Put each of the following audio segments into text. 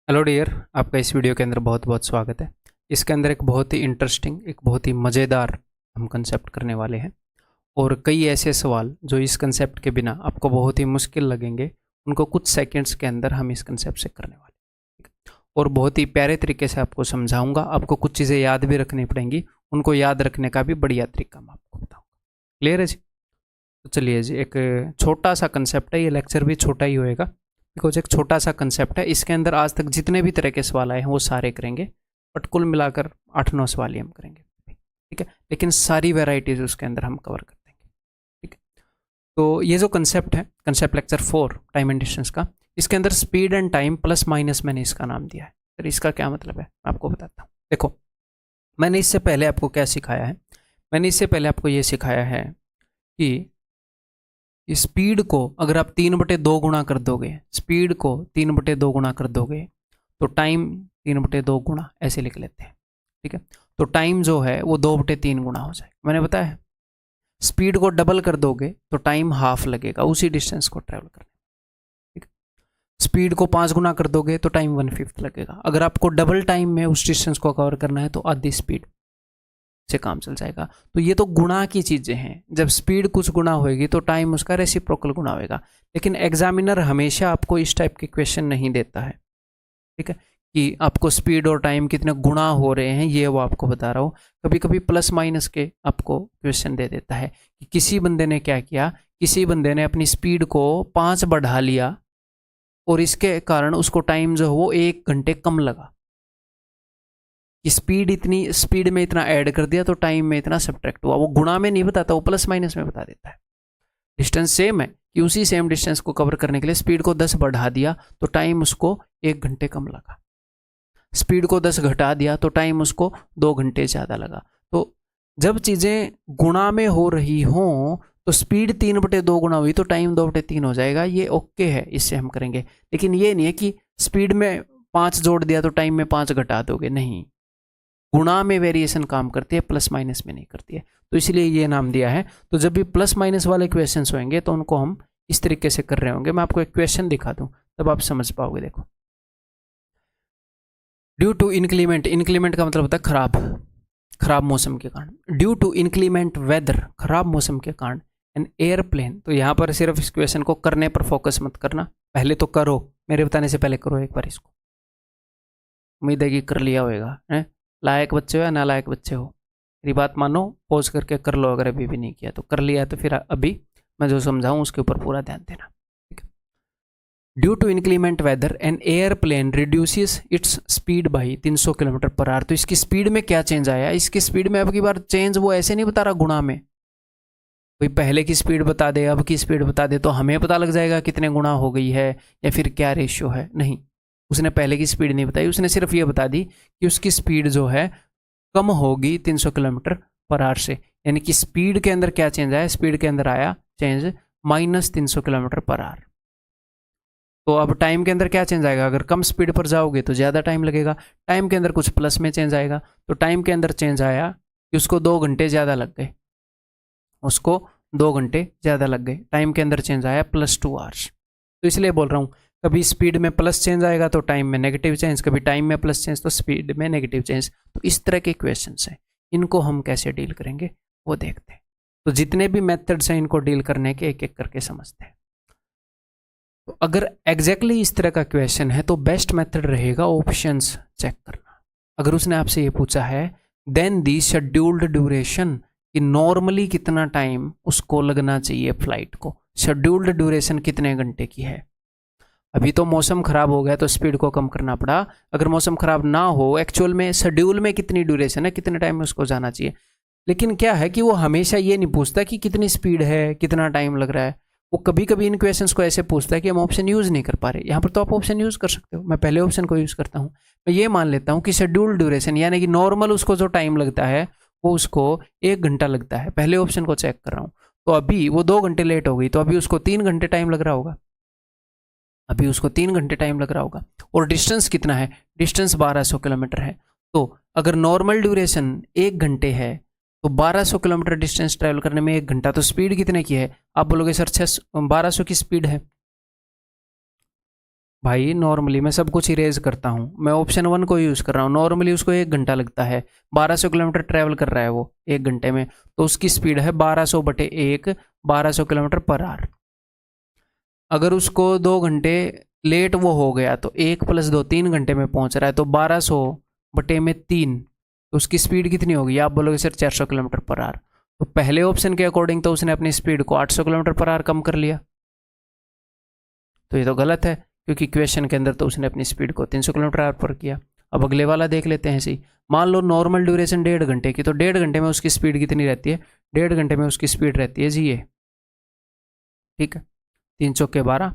Hello dear, आपका इस video के अंदर बहुत बहुत स्वागत है। इसके अंदर एक बहुत ही इंटरेस्टिंग, एक बहुत ही मज़ेदार हम कंसेप्ट करने वाले हैं। और कई ऐसे सवाल जो इस कंसेप्ट के बिना आपको बहुत ही मुश्किल लगेंगे, उनको कुछ सेकंड्स के अंदर हम इस कंसेप्ट से करने वाले हैं। ठीक है? और बहुत ही प्यारे तरीके से आपको समझाऊंगा। आपको कुछ चीज़ें याद भी रखनी पड़ेंगी, उनको याद रखने का भी बढ़िया तरीका मैं आपको बताऊँगा। क्लियर है जी? तो चलिए जी, एक छोटा सा कंसेप्ट है, ये लेक्चर भी छोटा ही होएगा बिकॉज एक छोटा सा कंसेप्ट है। इसके अंदर आज तक जितने भी तरह के सवाल आए हैं वो सारे करेंगे, बट कुल मिलाकर 8-9 सवाल ही हम करेंगे। ठीक है, लेकिन सारी वेराइटीज उसके अंदर हम कवर कर देंगे। ठीक है, तो ये जो कंसेप्ट है, concept lecture 4 time and distance का, इसके अंदर speed and time plus minus मैंने इसका नाम दिया है। फिर इसका क्या मतलब है मैं आपको बताता हूँ। देखो, मैंने इससे पहले आपको क्या सिखाया है? मैंने इससे पहले आपको ये सिखाया है कि स्पीड को अगर आप 3/2 गुणा कर दोगे, स्पीड को 3/2 गुणा कर दोगे तो टाइम 3/2 गुणा ऐसे लिख लेते हैं। ठीक है, तो टाइम जो है वो 2/3 गुणा हो जाएगा। मैंने बताया है स्पीड को डबल कर दोगे तो टाइम हाफ लगेगा उसी डिस्टेंस को ट्रेवल करने। ठीक है, स्पीड को 5 गुना कर दोगे तो टाइम 1/5 लगेगा। अगर आपको डबल टाइम में उस डिस्टेंस को कवर करना है तो आधी स्पीड से काम चल जाएगा। तो ये तो गुणा की चीज़ें हैं। जब स्पीड कुछ गुणा होएगी तो टाइम उसका रेसिप्रोकल गुणा होएगा। लेकिन एग्जामिनर हमेशा आपको इस टाइप के क्वेश्चन नहीं देता है। ठीक है, कि आपको स्पीड और टाइम कितने गुणा हो रहे हैं ये वो आपको बता रहा हूँ। कभी कभी प्लस माइनस के आपको क्वेश्चन दे देता है कि किसी बंदे ने क्या किया, किसी बंदे ने अपनी स्पीड को 5 बढ़ा लिया और इसके कारण उसको टाइम जो है वो 1 घंटे कम लगा। कि स्पीड में इतना ऐड कर दिया तो टाइम में इतना सब्ट्रैक्ट हुआ। वो गुणा में नहीं बताता, वो प्लस माइनस में बता देता है। डिस्टेंस सेम है कि उसी सेम डिस्टेंस को कवर करने के लिए स्पीड को 10 बढ़ा दिया तो टाइम उसको 1 घंटे कम लगा। स्पीड को 10 घटा दिया तो टाइम उसको 2 घंटे ज़्यादा लगा। तो जब चीज़ें गुणा में हो रही हों तो स्पीड 3/2 गुणा हुई तो टाइम 2/3 हो जाएगा। ये ओके है, इससे हम करेंगे। लेकिन ये नहीं है कि स्पीड में 5 जोड़ दिया तो टाइम में 5 घटा दोगे, नहीं। गुणा में वेरिएशन काम करती है, प्लस माइनस में नहीं करती है। तो इसलिए ये नाम दिया है। तो जब भी प्लस माइनस वाले क्वेश्चंस होंगे तो उनको हम इस तरीके से कर रहे होंगे। मैं आपको एक क्वेश्चन दिखा दूं तब आप समझ पाओगे। देखो, ड्यू टू इंक्लीमेंट, इंक्लीमेंट का मतलब होता है खराब, खराब मौसम के कारण। ड्यू टू इंक्लीमेंट वेदर, खराब मौसम के कारण एन एयरप्लेन। तो यहाँ पर सिर्फ इस क्वेश्चन को करने पर फोकस मत करना, पहले तो करो, मेरे बताने से पहले करो एक बार इसको। उम्मीद है कि कर लिया होगा। लायक बच्चे हो या नालायक बच्चे हो, मेरी बात मानो, पॉज करके कर लो। अगर अभी भी नहीं किया तो कर लिया तो फिर अभी मैं जो समझाऊं उसके ऊपर पूरा ध्यान देना। ठीक है, due to inclement weather an airplane reduces its speed by 300 kilometre hour. तो इसकी स्पीड में क्या चेंज आया? इसकी स्पीड में अब की बार चेंज वो ऐसे नहीं बता रहा गुणा में, कोई पहले की स्पीड बता दे अब की स्पीड बता दे तो हमें पता लग जाएगा कितने गुणा हो गई है या फिर क्या रेशियो है। नहीं, उसने पहले की स्पीड नहीं बताई, उसने सिर्फ ये बता दी कि उसकी स्पीड जो है कम होगी 300 किलोमीटर/आवर से। यानी कि स्पीड के अंदर क्या चेंज आया? स्पीड के अंदर आया चेंज -300 किलोमीटर/आवर। तो अब टाइम के अंदर क्या चेंज आएगा? अगर कम स्पीड पर जाओगे तो ज़्यादा टाइम लगेगा। टाइम के अंदर कुछ प्लस में चेंज आएगा। तो टाइम के अंदर चेंज आया कि उसको 2 घंटे ज़्यादा लग गए, उसको 2 घंटे ज़्यादा लग गए। टाइम के अंदर चेंज आया +2 आवर्स। तो इसलिए बोल रहा हूँ, कभी स्पीड में प्लस चेंज आएगा तो टाइम में नेगेटिव चेंज, कभी टाइम में प्लस चेंज तो स्पीड में नेगेटिव चेंज। तो इस तरह के क्वेश्चंस हैं, इनको हम कैसे डील करेंगे वो देखते हैं। तो जितने भी मेथड्स हैं इनको डील करने के एक एक करके समझते हैं। तो अगर एग्जैक्टली इस तरह का क्वेश्चन है तो बेस्ट मेथड रहेगा ऑप्शंस चेक करना। अगर उसने आपसे ये पूछा है देन दी शेड्यूल्ड ड्यूरेशन, कि नॉर्मली कितना टाइम उसको लगना चाहिए फ्लाइट को, शेड्यूल्ड ड्यूरेशन कितने घंटे की है। अभी तो मौसम खराब हो गया तो स्पीड को कम करना पड़ा। अगर मौसम खराब ना हो, एक्चुअल में शेड्यूल में कितनी ड्यूरेशन है, कितने टाइम में उसको जाना चाहिए। लेकिन क्या है कि वो हमेशा ये नहीं पूछता कि कितनी स्पीड है, कितना टाइम लग रहा है। वो कभी कभी इन क्वेश्चंस को ऐसे पूछता है कि हम ऑप्शन यूज़ नहीं कर पा रहे। यहाँ पर तो आप ऑप्शन यूज़ कर सकते हो। मैं पहले ऑप्शन को यूज़ करता हूँ। मैं ये मान लेता हूँ कि शेड्यूल ड्यूरेशन यानी कि नॉर्मल उसको जो टाइम लगता है वो उसको 1 घंटा लगता है। पहले ऑप्शन को चेक कर रहा हूँ। तो अभी वो 2 घंटे लेट हो गई तो अभी उसको 3 घंटे टाइम लग रहा होगा। अभी उसको 3 घंटे टाइम लग रहा होगा। और डिस्टेंस कितना है? डिस्टेंस 1200 किलोमीटर है। तो अगर नॉर्मल ड्यूरेशन 1 घंटे है तो 1200 किलोमीटर डिस्टेंस ट्रैवल करने में 1 घंटा। तो स्पीड कितने की है? आप बोलोगे सर 1200 की स्पीड है। भाई नॉर्मली मैं सब कुछ इरेज करता हूँ, मैं ऑप्शन 1 को यूज़ कर रहा हूँ। नॉर्मली उसको 1 घंटा लगता है, 1200 किलोमीटर ट्रैवल कर रहा है वो 1 घंटे में, तो उसकी स्पीड है 1200/1, 1200 किलोमीटर पर आवर। अगर उसको 2 घंटे लेट वो हो गया तो 1 + 2 3 घंटे में पहुंच रहा है, तो 1200/3, तो उसकी स्पीड कितनी होगी? आप बोलोगे सर 400 किलोमीटर पर आवर। तो पहले ऑप्शन के अकॉर्डिंग तो उसने अपनी स्पीड को 800 किलोमीटर पर आवर कम कर लिया, तो ये तो गलत है, क्योंकि क्वेश्चन के अंदर तो उसने अपनी स्पीड को 300 किलोमीटर आवर पर किया। अब अगले वाला देख लेते हैं। सही, मान लो नॉर्मल ड्यूरेशन 1.5 घंटे की, तो 1.5 घंटे में उसकी स्पीड कितनी रहती है? 1.5 घंटे में उसकी स्पीड रहती है जी ये, ठीक है, 3 चौके 12,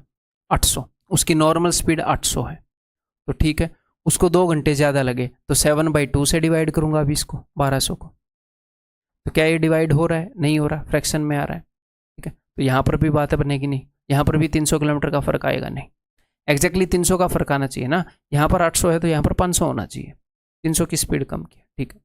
800, उसकी नॉर्मल स्पीड 800 है। तो ठीक है, उसको 2 घंटे ज़्यादा लगे तो 7/2 से डिवाइड करूंगा अभी इसको 1200 को, तो क्या ये डिवाइड हो रहा है? नहीं हो रहा, फ्रैक्शन में आ रहा है, ठीक है। तो यहाँ पर भी बात बनेगी नहीं, यहाँ पर भी 300 किलोमीटर का फर्क आएगा नहीं, एग्जैक्टली 300 का फर्क आना चाहिए ना। यहाँ पर 800 है तो यहाँ पर 500 होना चाहिए, 300 की स्पीड कम की, ठीक है।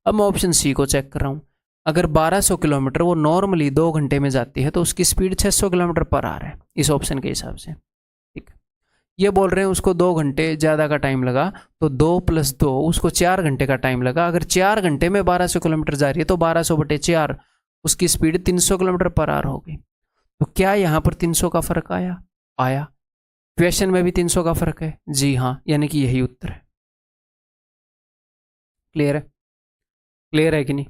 अब मैं ऑप्शन सी को चेक कर रहा हूँ। अगर 1200 किलोमीटर वो नॉर्मली 2 घंटे में जाती है तो उसकी स्पीड 600 किलोमीटर पर आवर है इस ऑप्शन के हिसाब से, ठीक है। ये बोल रहे हैं उसको 2 घंटे ज़्यादा का टाइम लगा, तो 2 + 2 उसको 4 घंटे का टाइम लगा। अगर 4 घंटे में 1200 किलोमीटर जा रही है तो 1200/4 उसकी स्पीड 300 किलोमीटर पर आवर होगी। तो क्या यहाँ पर 300 का फर्क आया? आया। क्वेश्चन में भी 300 का फर्क है, जी हाँ, यानी कि यही उत्तर है। क्लियर है? क्लियर है कि नहीं?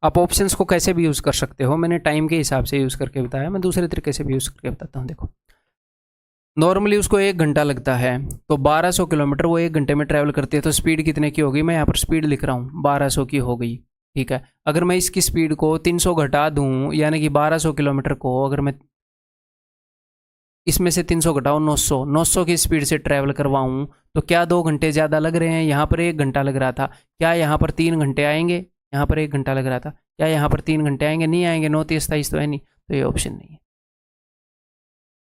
आप ऑप्शंस को कैसे भी यूज़ कर सकते हो, मैंने टाइम के हिसाब से यूज़ करके बताया, मैं दूसरे तरीके से भी यूज़ करके बताता हूँ। देखो, नॉर्मली उसको 1 घंटा लगता है, तो 1200 किलोमीटर वो 1 घंटे में ट्रैवल करती है, तो स्पीड कितने की होगी? मैं यहाँ पर स्पीड लिख रहा हूँ, 1200 की हो गई, ठीक है। अगर मैं इसकी स्पीड को 300 घटा दूँ, यानी कि 1200 किलोमीटर को अगर मैं इसमें से 300 घटाओ 900 की स्पीड से ट्रैवल करवाऊँ, तो क्या 2 घंटे ज़्यादा लग रहे हैं? यहाँ पर 1 घंटा लग रहा था, क्या यहाँ पर 3 घंटे आएंगे? यहाँ पर 1 घंटा लग रहा था, क्या यहाँ पर 3 घंटे आएंगे? नहीं आएंगे, 9 × 23 तो है नहीं, तो ये ऑप्शन नहीं है।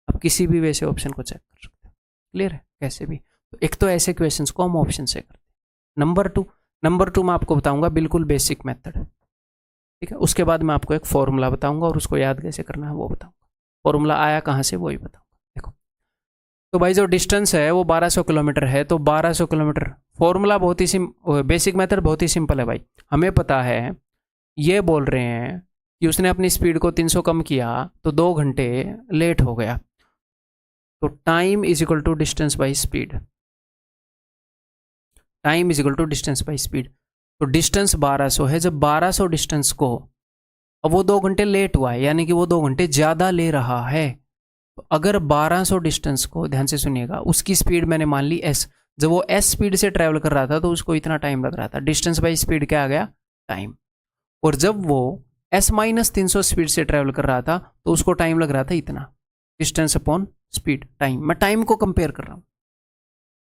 आप किसी भी वे से ऑप्शन को चेक कर सकते हो, क्लियर है? कैसे भी, तो एक तो ऐसे क्वेश्चंस को हम ऑप्शन से करते हैं। नंबर टू मैं आपको बताऊंगा बिल्कुल बेसिक मेथड, ठीक है। उसके बाद मैं आपको एक फॉर्मूला बताऊंगा और उसको याद कैसे करना है वो बताऊंगा। फॉर्मूला आया कहाँ से वो ही बताऊंगा। देखो, तो भाई जो डिस्टेंस है वो 1200 किलोमीटर है, तो 1200 किलोमीटर, फॉर्मूला बहुत ही बेसिक मेथड बहुत ही सिंपल है भाई। हमें पता है, ये बोल रहे हैं कि उसने अपनी स्पीड को 300 कम किया तो 2 घंटे लेट हो गया, तो time is equal to distance by speed. Time is equal to distance by speed. तो डिस्टेंस 1200 है, जब 1200 डिस्टेंस को, अब वो 2 घंटे लेट हुआ है, यानी कि वो 2 घंटे ज़्यादा ले रहा है। तो अगर 1200 डिस्टेंस को, ध्यान से सुनिएगा, उसकी स्पीड मैंने मान ली s, जब वो s स्पीड से ट्रैवल कर रहा था तो उसको इतना टाइम लग रहा था, डिस्टेंस बाई स्पीड क्या आ गया? टाइम। और जब वो s - 300 स्पीड से ट्रैवल कर रहा था तो उसको टाइम लग रहा था इतना, डिस्टेंस अपॉन स्पीड, टाइम। मैं टाइम को कंपेयर कर रहा हूँ,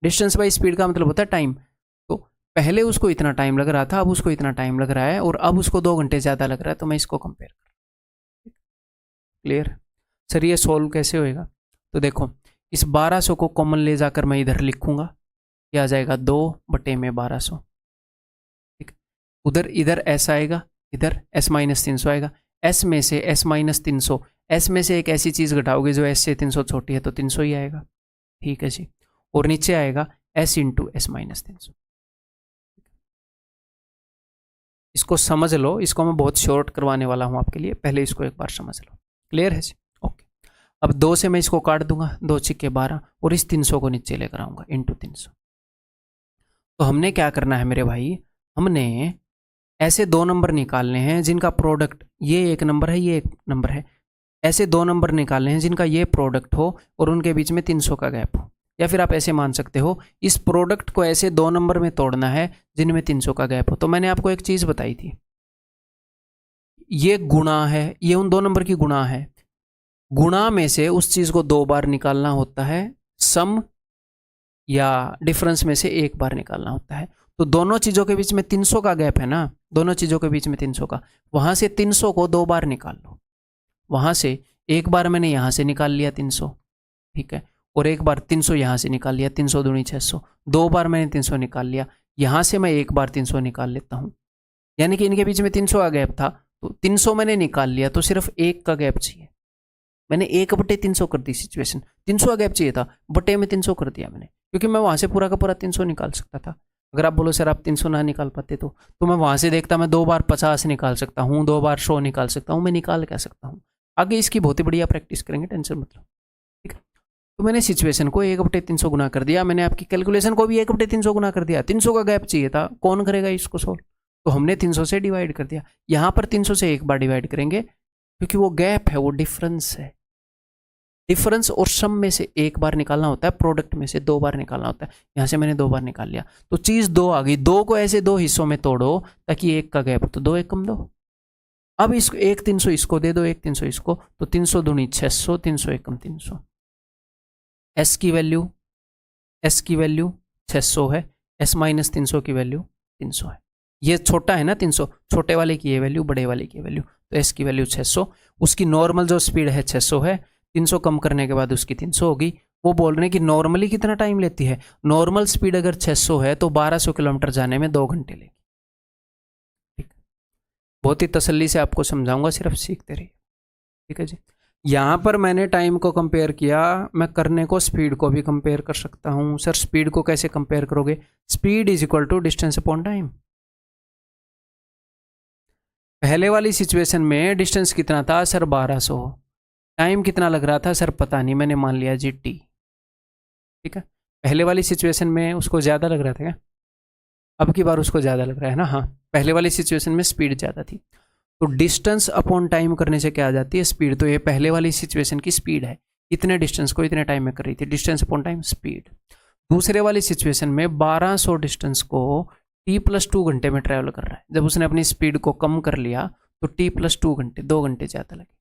डिस्टेंस बाई स्पीड का मतलब होता है टाइम। तो पहले उसको इतना टाइम लग रहा था, अब उसको इतना टाइम लग रहा है, और अब उसको 2 घंटे ज़्यादा लग रहा है, तो मैं इसको कंपेयर कर रहा हूँ। क्लियर? सर ये सोल्व कैसे होएगा? तो देखो, इस 1200 को कॉमन ले जाकर मैं इधर लिखूंगा, क्या आ जाएगा? 2/1200, ठीक। उधर इधर s आएगा, इधर s - 300 आएगा। s में से s - 300, s में से एक ऐसी चीज़ घटाओगे जो s से 300 छोटी है, तो 300 ही आएगा, ठीक है जी। और नीचे आएगा s × s - 300। इसको समझ लो, इसको मैं बहुत शॉर्ट करवाने वाला हूँ आपके लिए, पहले इसको एक बार समझ लो। क्लियर है जी? ओके। अब 2 से मैं इसको काट दूंगा, 2 × 12, और इस 300 को नीचे लेकर आऊंगा, × 300। तो हमने क्या करना है मेरे भाई? हमने ऐसे 2 नंबर निकालने हैं जिनका प्रोडक्ट, ये एक नंबर है, ये एक नंबर है, ऐसे 2 नंबर निकालने हैं जिनका ये प्रोडक्ट हो और उनके बीच में 300 का गैप हो। या फिर आप ऐसे मान सकते हो, इस प्रोडक्ट को ऐसे 2 नंबर में तोड़ना है जिनमें 300 का गैप हो। तो मैंने आपको एक चीज़ बताई थी, ये गुणा है, ये उन 2 नंबर की गुणा है। गुणा में से उस चीज़ को 2 बार निकालना होता है, सम या डिफरेंस में से 1 बार निकालना होता है। तो दोनों चीज़ों के बीच में 300 का गैप है ना, दोनों चीज़ों के बीच में 300 का, वहाँ से 300 को 2 बार निकाल लो। वहाँ से एक बार मैंने यहाँ से निकाल लिया 300, ठीक है, और एक बार 300 यहाँ से निकाल लिया, 300 दूनी 600, 2 बार मैंने 300 निकाल लिया, यहाँ से मैं एक बार 300 निकाल लेता हूँ, यानी कि इनके बीच में 300 का गैप था, तो 300 मैंने निकाल लिया, तो सिर्फ 1 का गैप चाहिए। मैंने 1/300 कर दी सिचुएशन, 300 का गैप चाहिए था, बटे में 300 कर दिया मैंने, क्योंकि मैं वहाँ से पूरा का पूरा 300 निकाल सकता था। अगर आप बोलो सर आप 300 ना निकाल पाते तो मैं वहाँ से देखता, मैं 2 बार 50 निकाल सकता हूँ, 2 बार 100 निकाल सकता हूँ, मैं निकाल क्या सकता हूँ। आगे इसकी बहुत ही बढ़िया प्रैक्टिस करेंगे, टेंशन मत लो, ठीक है। तो मैंने सिचुएशन को 1/300 गुना कर दिया, मैंने आपकी कैलकुलेशन को भी 1/300 गुना कर दिया। 300 का गैप चाहिए था, कौन करेगा इसको सोल्व, तो हमने 300 से डिवाइड कर दिया। यहाँ पर 300 से एक बार डिवाइड करेंगे, क्योंकि वो गैप है, वो डिफरेंस है। डिफरेंस और सम में से एक बार निकालना होता है, प्रोडक्ट में से 2 बार निकालना होता है। यहाँ से मैंने 2 बार निकाल लिया, तो चीज़ 2 आ गई। 2 को ऐसे 2 हिस्सों में तोड़ो ताकि 1 का गैप हो, तो 2 1 कम दो। अब इसको 1 300 इसको दे दो, 1 300 इसको, तो 300 दूनी 600, 300 1 कम 300। एस की वैल्यू 600 है, एस माइनस 300 की वैल्यू 300 है। ये छोटा है ना 300, छोटे वाले की ये वैल्यू, बड़े वाले की वैल्यू, तो एस की वैल्यू 600। उसकी नॉर्मल जो स्पीड है 600 है, 300 कम करने के बाद उसकी 300 होगी। वो बोल रहे हैं कि नॉर्मली कितना टाइम लेती है, नॉर्मल स्पीड अगर 600 है तो 1200 किलोमीटर जाने में 2 घंटे लेगी। ठीक, बहुत ही तसल्ली से आपको समझाऊंगा, सिर्फ सीखते रहिए, ठीक है जी। यहाँ पर मैंने टाइम को कंपेयर किया, मैं करने को स्पीड को भी कंपेयर कर सकता हूँ। सर स्पीड को कैसे कंपेयर करोगे, speed is equal to distance upon time. पहले वाली सिचुएशन में डिस्टेंस कितना था सर 1200, टाइम कितना लग रहा था सर पता नहीं, मैंने मान लिया जी टी, ठीक है। पहले वाली सिचुएशन में उसको ज़्यादा लग रहा था क्या, अब की बार उसको ज़्यादा लग रहा है ना, हाँ। पहले वाली सिचुएशन में स्पीड ज़्यादा थी, तो डिस्टेंस अपॉन टाइम करने से क्या आ जाती है, स्पीड। तो ये पहले वाली सिचुएशन की स्पीड है, इतने डिस्टेंस को इतने टाइम में कर रही थी, डिस्टेंस अपॉन टाइम स्पीड। दूसरे वाली सिचुएशन में 1200 डिस्टेंस को t+2 घंटे में ट्रैवल कर रहा है। जब उसने अपनी स्पीड को कम कर लिया तो t+2 घंटे, 2 घंटे ज़्यादा लगे।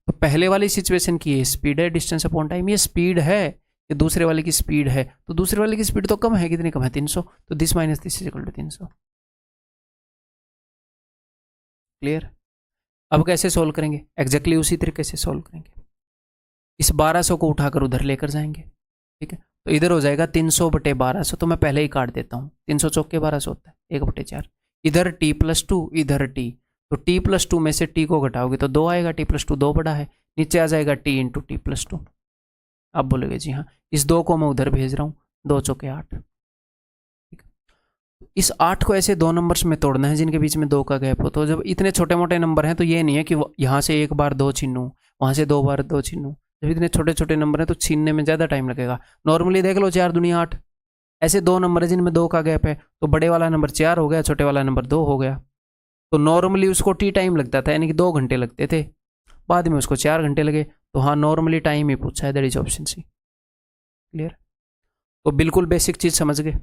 तो पहले वाली सिचुएशन की ये स्पीड है, डिस्टेंस अपॉन टाइम ये स्पीड है, ये दूसरे वाले की स्पीड है, तो दूसरे वाले की स्पीड तो कम है, कितनी कम है 300, तो this minus this is equal to 300। Clear. अब कैसे सोल्व करेंगे, एग्जैक्टली उसी तरीके से सोल्व करेंगे। इस 1200 को उठाकर उधर लेकर जाएंगे, ठीक है। तो इधर हो जाएगा 300/1200, तो मैं पहले ही काट देता हूँ, 300 चौक के 1200 होता है, 1/4। इधर t+2, इधर t, तो t+2 में से t को घटाओगे तो 2 आएगा, t+2 2 बड़ा है, नीचे आ जाएगा t इंटू t+2। आप बोलोगे जी हाँ, इस 2 को मैं उधर भेज रहा हूँ, 2 चौके 8। इस 8 को ऐसे 2 नंबर्स में तोड़ना है जिनके बीच में 2 का गैप हो। तो जब इतने छोटे मोटे नंबर हैं तो ये नहीं है कि यहाँ से 1 बार 2 छीनूँ, वहाँ से 2 बार 2 छीनूँ। जब इतने छोटे छोटे नंबर हैं तो छीनने में ज़्यादा टाइम लगेगा। नॉर्मली देख लो 4 दूनी 8, ऐसे 2 नंबर है जिनमें 2 का गैप है, तो बड़े वाला नंबर 4 हो गया, छोटे वाला नंबर 2 हो गया। तो नॉर्मली उसको टी टाइम लगता था, यानी कि 2 घंटे लगते थे, बाद में उसको 4 घंटे लगे। तो हाँ, नॉर्मली टाइम ही पूछा है, that is option c. Clear. तो बिल्कुल बेसिक चीज़ समझ गए।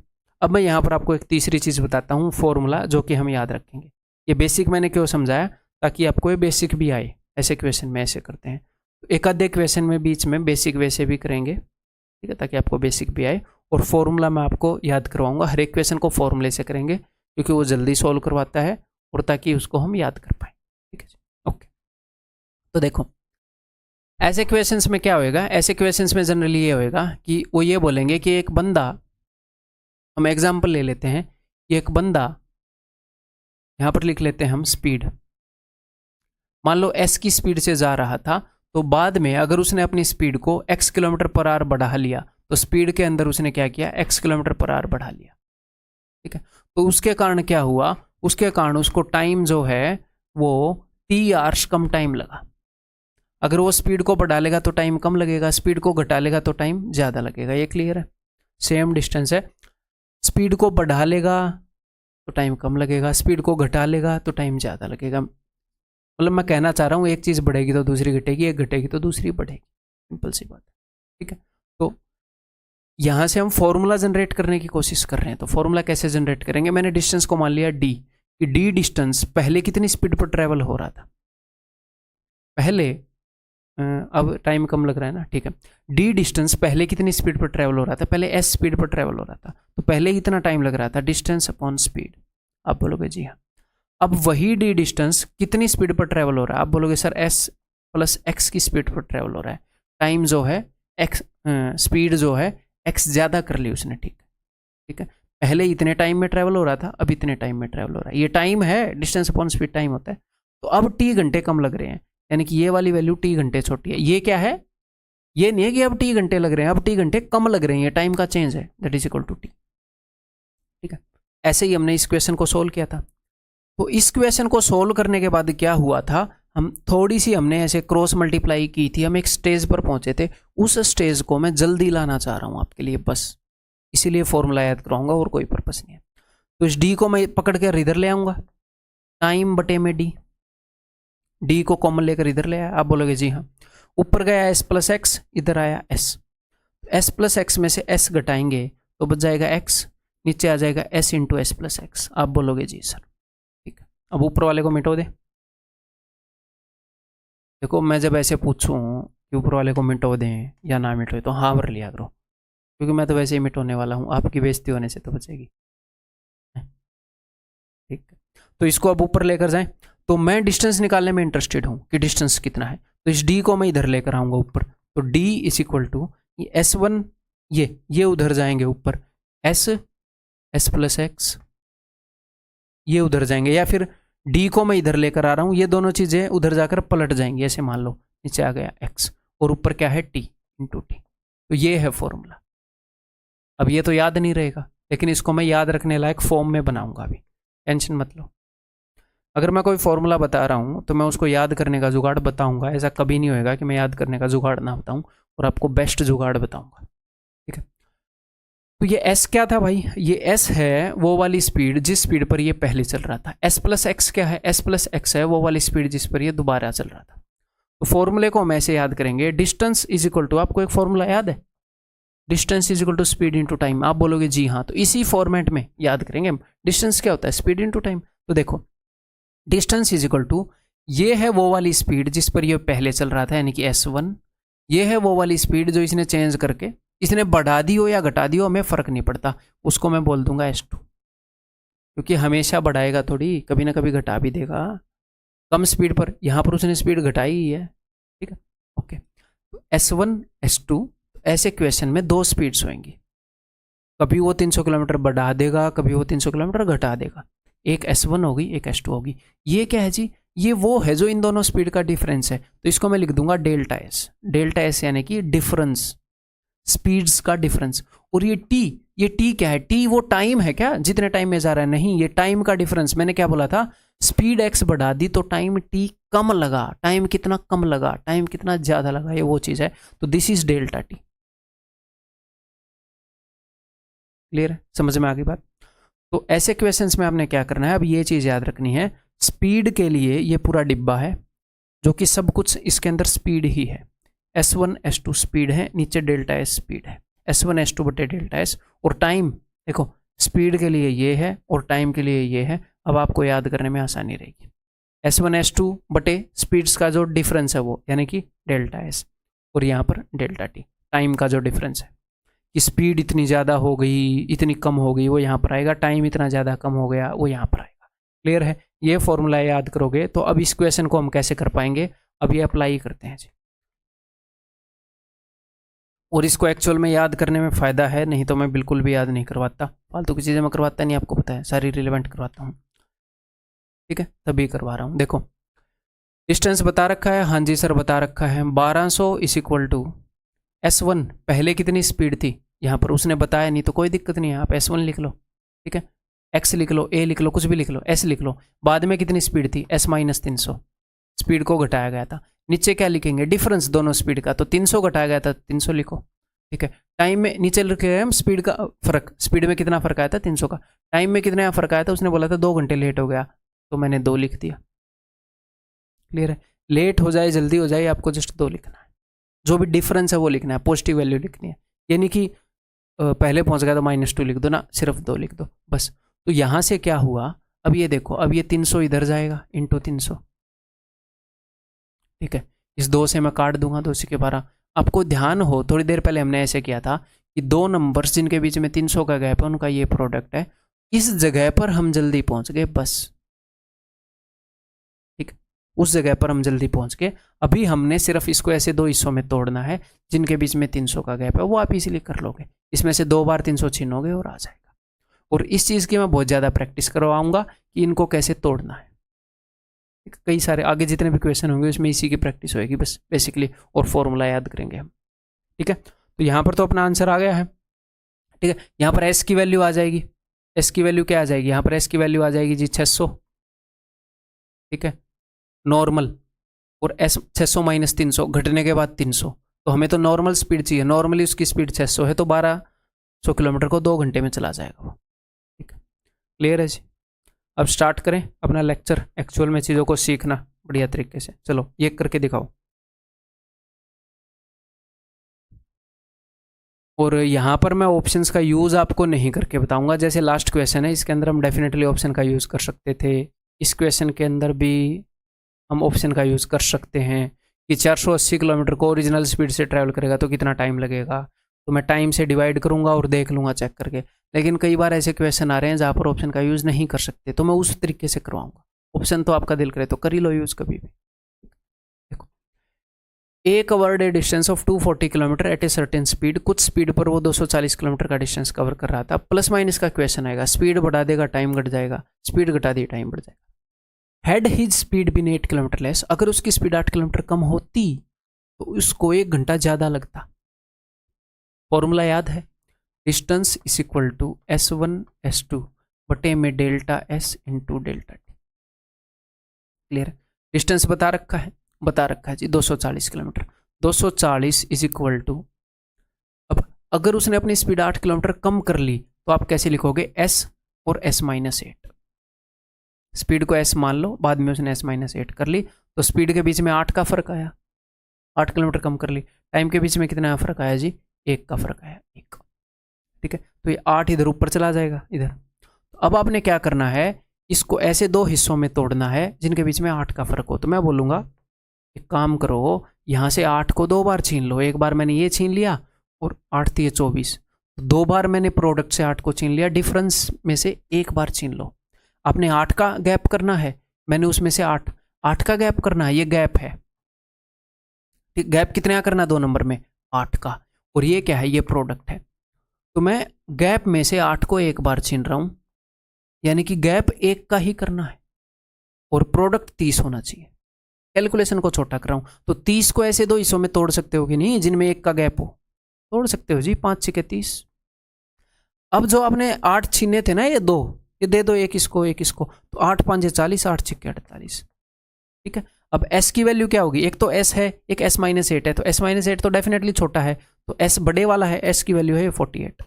अब मैं यहाँ पर आपको एक तीसरी चीज़ बताता हूँ, फॉर्मूला, जो कि हम याद रखेंगे। ये बेसिक मैंने क्यों समझाया, ताकि आपको ये बेसिक भी आए। ऐसे क्वेश्चन में ऐसे करते हैं, एक आधे क्वेश्चन में बीच में बेसिक वैसे भी करेंगे, ठीक है, ताकि आपको बेसिक भी आए। और फॉर्मूला मैं आपको याद करवाऊंगा, हर एक क्वेश्चन को फॉर्मूले से करेंगे, क्योंकि वो जल्दी सॉल्व करवाता है और ताकि उसको हम याद कर पाए, ठीक है जी। ओके, तो देखो ऐसे क्वेश्चंस में क्या होएगा, ऐसे क्वेश्चंस में जनरली ये होएगा कि वो ये बोलेंगे कि एक बंदा, हम एग्जाम्पल ले लेते हैं, एक बंदा, यहाँ पर लिख लेते हैं हम स्पीड, मान लो s की स्पीड से जा रहा था, तो बाद में अगर उसने अपनी स्पीड को x km/h बढ़ा लिया, तो स्पीड के अंदर उसने क्या किया, x km/h बढ़ा लिया, ठीक है। तो उसके कारण क्या हुआ, उसके कारण उसको टाइम जो है वो t आवर्स कम टाइम लगा। अगर वो स्पीड को बढ़ा लेगा तो टाइम कम लगेगा, स्पीड को घटा लेगा तो टाइम ज़्यादा लगेगा। ये क्लियर है। सेम डिस्टेंस है, स्पीड को बढ़ा लेगा तो टाइम कम लगेगा, स्पीड को घटा लेगा तो टाइम ज़्यादा लगेगा। मतलब मैं कहना चाह रहा हूँ, एक चीज़ बढ़ेगी तो दूसरी घटेगी, एक घटेगी तो दूसरी बढ़ेगी, सिंपल सी बात है, ठीक है। तो यहाँ से हम फॉर्मूला जनरेट करने की कोशिश कर रहे हैं। तो फॉर्मूला कैसे जनरेट करेंगे, मैंने डिस्टेंस को मान लिया d, कि d डिस्टेंस पहले कितनी स्पीड पर ट्रैवल हो रहा था, पहले, अब टाइम कम लग रहा है ना, ठीक है। d डिस्टेंस पहले कितनी स्पीड पर ट्रैवल हो रहा था, पहले s स्पीड पर ट्रैवल हो रहा था, तो पहले इतना टाइम लग रहा था, डिस्टेंस अपॉन स्पीड। आप बोलोगे जी हाँ। अब वही d डिस्टेंस कितनी स्पीड पर ट्रैवल हो रहा है, आप बोलोगे सर s + x की स्पीड पर ट्रैवल हो रहा है। टाइम जो है x, स्पीड जो है x ज़्यादा कर ली उसने, ठीक है। पहले इतने टाइम में ट्रैवल हो रहा था, अब इतने टाइम में ट्रैवल हो रहा है। ये टाइम है, डिस्टेंस अपॉन स्पीड टाइम होता है। तो अब t घंटे कम लग रहे हैं, यानी कि ये वाली वैल्यू t घंटे छोटी है। ये क्या है, ये नहीं है कि अब टी घंटे लग रहे हैं, अब टी घंटे कम लग रहे हैं, ये टाइम का चेंज है, that is equal to t. ठीक है, ऐसे ही हमने इस क्वेश्चन को सोल्व किया था। तो इस क्वेश्चन को सोल्व करने के बाद क्या हुआ था, हम थोड़ी सी हमने ऐसे क्रॉस मल्टीप्लाई की थी, हम एक स्टेज पर पहुंचे थे, उस स्टेज को मैं जल्दी लाना चाह रहा हूं आपके लिए, बस इसीलिए फॉर्मूला याद कराऊंगा और कोई पर्पस नहीं है। तो इस डी को मैं पकड़ कर इधर ले आऊंगा, टाइम बटे में डी को कॉमन लेकर इधर ले आया। आप बोलोगे जी हाँ, ऊपर गया एस प्लस एक्स, इधर आया एस प्लस एक्स में से एस घटाएंगे तो बच जाएगा एक्स, नीचे आ जाएगा S into S plus x. आप बोलोगे जी सर, ठीक है। अब ऊपर वाले को मिटो दे। देखो मैं जब ऐसे पूछूं कि ऊपर वाले को मिटो दें या ना मिटो तो हाँ भर लिया करो, क्योंकि मैं तो वैसे ही मिटोने वाला हूँ, आपकी बेइज्जती होने से तो बचेगी। ठीक है, तो इसको अब ऊपर लेकर जाएं, तो मैं डिस्टेंस निकालने में इंटरेस्टेड हूँ कि डिस्टेंस कितना है, तो इस डी को मैं इधर लेकर आऊंगा ऊपर, तो d is equal to s one, ये उधर जाएंगे ऊपर, एस प्लस एक्स ये उधर जाएंगे, या फिर डी को मैं इधर लेकर आ रहा हूँ, ये दोनों चीजें उधर जाकर पलट जाएंगी, ऐसे मान लो नीचे आ गया एक्स और ऊपर क्या है टी इंटू टी। तो ये है फॉर्मूला। अब ये तो याद नहीं रहेगा, लेकिन इसको मैं याद रखने लायक फॉर्म में बनाऊंगा, अभी टेंशन मत लो। अगर मैं कोई फॉर्मूला बता रहा हूँ तो मैं उसको याद करने का जुगाड़ बताऊंगा, ऐसा कभी नहीं होएगा कि मैं याद करने का जुगाड़ ना बताऊं और आपको बेस्ट जुगाड़ बताऊंगा। ठीक है, तो ये s क्या था भाई, ये s है वो वाली स्पीड जिस स्पीड पर ये पहले चल रहा था। s प्लस एक्स क्या है, s प्लस एक्स है वो वाली स्पीड जिस पर ये दोबारा चल रहा था। तो फॉर्मूले को हम ऐसे याद करेंगे, डिस्टेंस इज इक्वल टू, आपको एक फॉर्मूला याद है, distance is equal to speed into time. आप बोलोगे जी हाँ, तो इसी फॉर्मेट में याद करेंगे हम। डिस्टेंस क्या होता है, स्पीड इंटू टाइम। तो देखो डिस्टेंस इज इक्वल टू, ये है वो वाली स्पीड जिस पर ये पहले चल रहा था, यानी कि s1, ये है वो वाली स्पीड जो इसने चेंज करके, इसने बढ़ा दी हो या घटा दी हो हमें फर्क नहीं पड़ता, उसको मैं बोल दूंगा s2, क्योंकि हमेशा बढ़ाएगा थोड़ी, कभी ना कभी घटा भी देगा कम स्पीड पर, यहां पर उसने स्पीड घटाई ही है। ठीक है, ओके, s1 s2, ऐसे क्वेश्चन में दो स्पीड्स होंगी, कभी वो 300 किलोमीटर बढ़ा देगा, कभी वो 300 किलोमीटर घटा देगा, एक s1 होगी एक s2 होगी। ये क्या है जी, ये वो है जो इन दोनों स्पीड का डिफरेंस है, तो इसको मैं लिख दूंगा डेल्टा एस। डेल्टा एस यानी कि डिफरेंस, स्पीड्स का डिफरेंस। और ये टी क्या है, टी वो टाइम है क्या, जितने टाइम में जा रहा है, नहीं, ये टाइम का डिफरेंस। मैंने क्या बोला था, स्पीड एक्स बढ़ा दी तो टाइम टी कम लगा, टाइम कितना कम लगा, टाइम कितना ज्यादा लगा, ये वो चीज है। तो this is delta T. Clear है, समझ में आ गई बात। तो ऐसे क्वेश्चंस में आपने क्या करना है, अब ये चीज याद रखनी है, स्पीड के लिए ये पूरा डिब्बा है जो कि सब कुछ इसके अंदर स्पीड ही है। s1 s2 स्पीड है, नीचे डेल्टा एस स्पीड है, s1 s2 बटे डेल्टा एस। और टाइम देखो, स्पीड के लिए ये है और टाइम के लिए ये है, अब आपको याद करने में आसानी रहेगी। s1 s2 बटे स्पीड्स का जो डिफरेंस है वो, यानी कि डेल्टा एस, और यहाँ पर डेल्टा टी, टाइम का जो डिफरेंस है कि स्पीड इतनी ज़्यादा हो गई इतनी कम हो गई, वो यहाँ पर आएगा, टाइम इतना ज़्यादा कम हो गया वो यहाँ पर आएगा। क्लियर है, ये फॉर्मूला याद करोगे तो अब इस क्वेश्चन को हम कैसे कर पाएंगे, अब ये अप्लाई करते हैं जी। और इसको एक्चुअल में याद करने में फ़ायदा है, नहीं तो मैं बिल्कुल भी याद नहीं करवाता, फालतू की चीज़ें मैं करवाता नहीं, आपको पता है, सारी रिलेवेंट करवाता हूँ। ठीक है, तभी करवा रहा हूँ। देखो डिस्टेंस बता रखा है, हाँ जी सर बता रखा है, 1200 इज इक्वल टू s1, पहले कितनी स्पीड थी यहाँ पर उसने बताया नहीं, तो कोई दिक्कत नहीं है, आप s1 लिख लो। ठीक है, x लिख लो, a लिख लो, कुछ भी लिख लो, s लिख लो। बाद में कितनी स्पीड थी, s माइनस 300, स्पीड को घटाया गया था। नीचे क्या लिखेंगे, डिफरेंस दोनों स्पीड का, तो 300 घटाया गया था, 300 लिखो। ठीक है, टाइम में नीचे लिखे हम स्पीड का फर्क, स्पीड में कितना फर्क आया था 300 का, टाइम में कितना फर्क आया था, उसने बोला था 2 घंटे लेट हो गया, तो मैंने 2 लिख दिया। क्लियर है, लेट हो जाए जल्दी हो जाए आपको जस्ट 2 लिखना है, जो भी डिफरेंस है वो लिखना है, पॉजिटिव वैल्यू लिखनी है, यानी कि पहले पहुंच गया तो -2 लिख दो ना, सिर्फ 2 लिख दो बस। तो यहां से क्या हुआ, अब ये देखो, अब ये 300 इधर जाएगा इंटू 300। ठीक है, इस 2 से मैं काट दूंगा, 2 के 12। आपको ध्यान हो, थोड़ी देर पहले हमने ऐसे किया था कि 2 नंबर्स जिनके बीच में 300 का गैप है उनका ये प्रोडक्ट है, इस जगह पर हम जल्दी पहुंच गए बस। ठीक, उस जगह पर हम जल्दी पहुंच गए। अभी हमने सिर्फ इसको ऐसे 2 हिस्सों में तोड़ना है जिनके बीच में 300 का गैप है, वो आप इजीली कर लोगे, इसमें से 2 बार 300 छीनोगे और आ जाएगा। और इस चीज़ की मैं बहुत ज़्यादा प्रैक्टिस करवाऊंगा कि इनको कैसे तोड़ना है। कई सारे आगे जितने भी क्वेश्चन होंगे उसमें इसी की प्रैक्टिस होगी बस बेसिकली, और फॉर्मूला याद करेंगे हम। ठीक है, तो यहाँ पर तो अपना आंसर आ गया है। ठीक है, यहाँ पर एस की वैल्यू आ जाएगी, एस की वैल्यू क्या आ जाएगी, यहाँ पर एस की वैल्यू आ जाएगी जी 600। ठीक है, नॉर्मल, और एस 600 माइनस 300 घटने के बाद 300, तो हमें तो नॉर्मल स्पीड चाहिए, नॉर्मली उसकी स्पीड 600 है, तो 1200 किलोमीटर को 2 घंटे में चला जाएगा वो। ठीक है, क्लियर है जी। अब स्टार्ट करें अपना लेक्चर, एक्चुअल में चीज़ों को सीखना बढ़िया तरीके से। चलो ये करके दिखाओ। और यहाँ पर मैं ऑप्शंस का यूज़ आपको नहीं करके बताऊंगा, जैसे लास्ट क्वेश्चन है इसके अंदर हम डेफिनेटली ऑप्शन का यूज़ कर सकते थे, इस क्वेश्चन के अंदर भी हम ऑप्शन का यूज़ कर सकते हैं कि 480 किलोमीटर को ओरिजिनल स्पीड से ट्रैवल करेगा तो कितना टाइम लगेगा, तो मैं टाइम से डिवाइड करूंगा और देख लूँगा चेक करके। लेकिन कई बार ऐसे क्वेश्चन आ रहे हैं जहाँ पर ऑप्शन का यूज़ नहीं कर सकते, तो मैं उस तरीके से करवाऊंगा। ऑप्शन तो आपका दिल करे तो कर ही लो यूज़ कभी भी। देखो, A covered a distance of 240 kilometer at a certain speed, कुछ स्पीड पर वो 240 किलोमीटर का डिस्टेंस कवर कर रहा था। प्लस माइनस का क्वेश्चन आएगा, स्पीड बढ़ा देगा टाइम घट जाएगा, स्पीड घटा दी टाइम बढ़ जाएगा। Had his speed been 8 kilometre less, अगर उसकी स्पीड 8 किलोमीटर कम होती तो उसको 1 घंटा ज़्यादा लगता। फॉर्मूला याद है, distance is equal to S1 S2 बटे में delta S into delta T. Clear, distance बता रखा है जी 240 किलोमीटर। 240 इज इक्वल टू, अब अगर उसने अपनी स्पीड 8 किलोमीटर कम कर ली तो आप कैसे लिखोगे, S और S माइनस 8। स्पीड को S मान लो, बाद में उसने S माइनस 8 कर ली, तो स्पीड के बीच में 8 का फर्क आया, 8 किलोमीटर कम कर ली। टाइम के बीच में कितना फर्क आया जी, 1 का फर्क आया, 1। ठीक है, तो ये 8 इधर ऊपर चला जाएगा इधर। तो अब आपने क्या करना है, इसको ऐसे 2 हिस्सों में तोड़ना है जिनके बीच में 8 का फर्क हो। तो मैं बोलूँगा एक काम करो, यहाँ से 8 को 2 बार छीन लो, एक बार मैंने ये छीन लिया और 8 3 24, 2 बार मैंने प्रोडक्ट से 8 को छीन लिया, डिफरेंस में से एक बार छीन लो। आपने 8 का गैप करना है, मैंने उसमें से 8 का गैप करना है, ये गैप है। गैप कितने का करना है 2 नंबर में, 8 का, और ये क्या है, ये प्रोडक्ट है। तो मैं गैप में से 8 को एक बार छीन रहा हूं, यानी कि गैप 1 का ही करना है और प्रोडक्ट 30 होना चाहिए। कैलकुलेशन को छोटा कर रहा हूं, तो 30 को ऐसे 2 हिस्सों में तोड़ सकते हो कि नहीं जिनमें 1 का गैप हो, तोड़ सकते हो जी, 5 6 30। अब जो आपने 8 छीने थे ना, ये 2, ये दे दो, एक इसको एक इसको, तो 8 5 40, 8 6 48। ठीक है, अब S की वैल्यू क्या होगी, एक तो S है, एक S माइनस 8 है, तो S माइनस 8 तो डेफिनेटली छोटा है, तो S बड़े वाला है, S की वैल्यू है 48,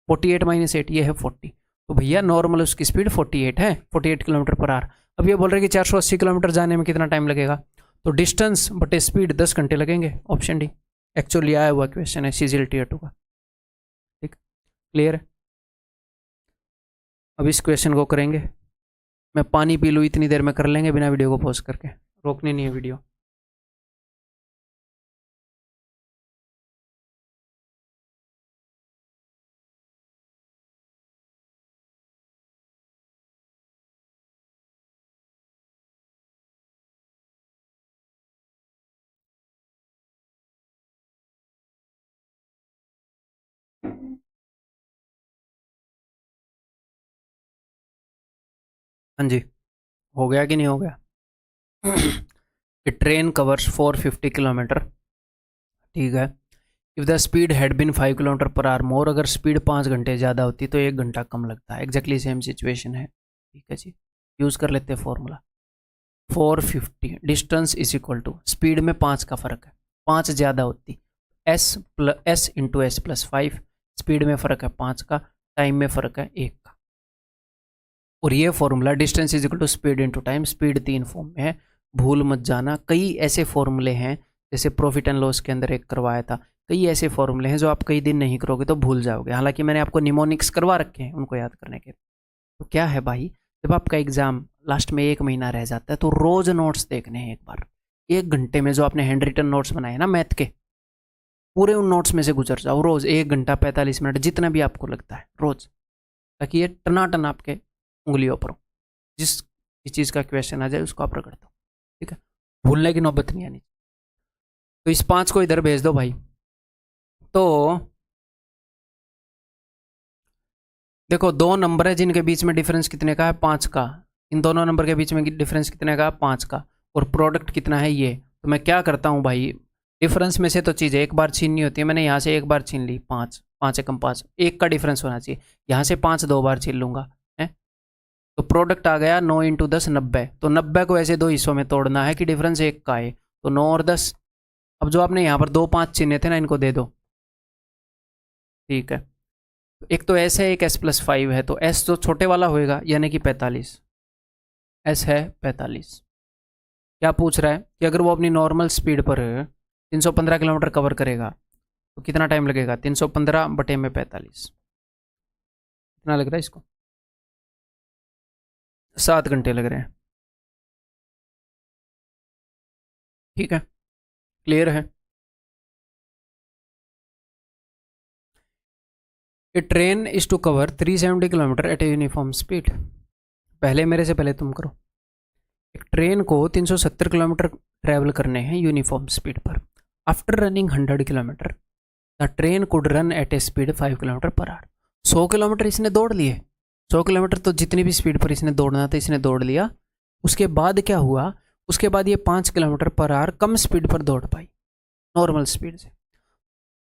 48 माइनस 8 ये है 40। तो भैया नॉर्मल उसकी स्पीड 48 है, 48 किलोमीटर पर आवर। अब ये बोल रहे कि 480 किलोमीटर जाने में कितना टाइम लगेगा, तो डिस्टेंस बटे स्पीड 10 घंटे लगेंगे, ऑप्शन डी। एक्चुअली आया हुआ क्वेश्चन है CGL Tier 2 का। ठीक, क्लियर है। अब इस क्वेश्चन को करेंगे, मैं पानी पी लूँ इतनी देर में कर लेंगे बिना वीडियो को पॉज करके, रोकनी नहीं है वीडियो। हाँ जी, हो गया कि नहीं हो गया। ट्रेन कवर्स 450 किलोमीटर, ठीक है। If the speed had been 5 kilometer per hour more, अगर स्पीड 5 घंटे ज़्यादा होती तो 1 घंटा कम लगता है। एग्जैक्टली सेम सिचुएशन है, ठीक है जी। यूज़ कर लेते हैं formula, 450 distance is equal to, speed में 5 का फ़र्क है, 5 ज़्यादा होती, S into S plus 5, speed में फ़र्क है 5 का, टाइम में फ़र्क है 1 का। और ये formula distance is equal to speed into time, speed 3 form में है, भूल मत जाना। कई ऐसे फॉर्मूले हैं, जैसे प्रॉफिट एंड लॉस के अंदर एक करवाया था, कई ऐसे फॉर्मूले हैं जो आप कई दिन नहीं करोगे तो भूल जाओगे। हालांकि मैंने आपको निमोनिक्स करवा रखे हैं उनको याद करने के। तो क्या है भाई, जब आपका एग्जाम लास्ट में 1 महीना रह जाता है तो रोज नोट्स देखने हैं एक बार। 1 घंटे में जो आपने हैंड रिटन नोट्स बनाए ना मैथ के, पूरे उन नोट्स में से गुजर जाओ रोज, 1 घंटा 45 मिनट जितना भी आपको लगता है रोज, ताकि ये टनाटन आपके उंगलियों पर हो। जिस चीज़ का क्वेश्चन आ जाए उसको आप रगड़ दो, ठीक है, भूलने की नौबत नहीं आनी। तो इस 5 को इधर भेज दो भाई। तो देखो 2 नंबर है जिनके बीच में डिफरेंस कितने का है, 5 का। इन दोनों नंबर के बीच में डिफरेंस कितने का, 5 का। और प्रोडक्ट कितना है ये, तो मैं क्या करता हूँ भाई, डिफरेंस में से तो चीज़ एक बार छीननी होती है, मैंने यहाँ से एक बार छीन ली 5, 5 एकम 5, एक का डिफरेंस होना चाहिए। यहाँ से 5 2 बार छीन लूँगा है, तो प्रोडक्ट आ गया 9 × 10 90। तो 90 को ऐसे 2 हिस्सों में तोड़ना है कि डिफरेंस एक का है, तो 9 और 10। अब जो आपने यहाँ पर 2 5 छीने थे ना, इनको दे दो, ठीक है। एक तो एस है, एक S+5 है, तो एस जो छोटे वाला होएगा यानी कि 45, एस है 45। क्या पूछ रहा है कि अगर वो अपनी नॉर्मल स्पीड पर 315 किलोमीटर कवर करेगा तो कितना टाइम लगेगा, 315/45, कितना लग रहा है इसको, 7 घंटे लग रहे हैं। ठीक है, क्लियर है। A train is to cover 370 kilometer at a uniform speed. पहले मेरे से पहले तुम करो। एक ट्रेन को 370 किलोमीटर ट्रैवल करने हैं यूनिफॉर्म स्पीड पर। After running 100 kilometre the train could run at A speed 5 kilometer per our. 100 kilometre इसने दौड़ लिए, 100 किलोमीटर तो जितनी भी स्पीड पर इसने दौड़ना था इसने दौड़ लिया। उसके बाद क्या हुआ, उसके बाद ये 5 kilometer per our come speed पर दौड़ पाई नॉर्मल स्पीड से।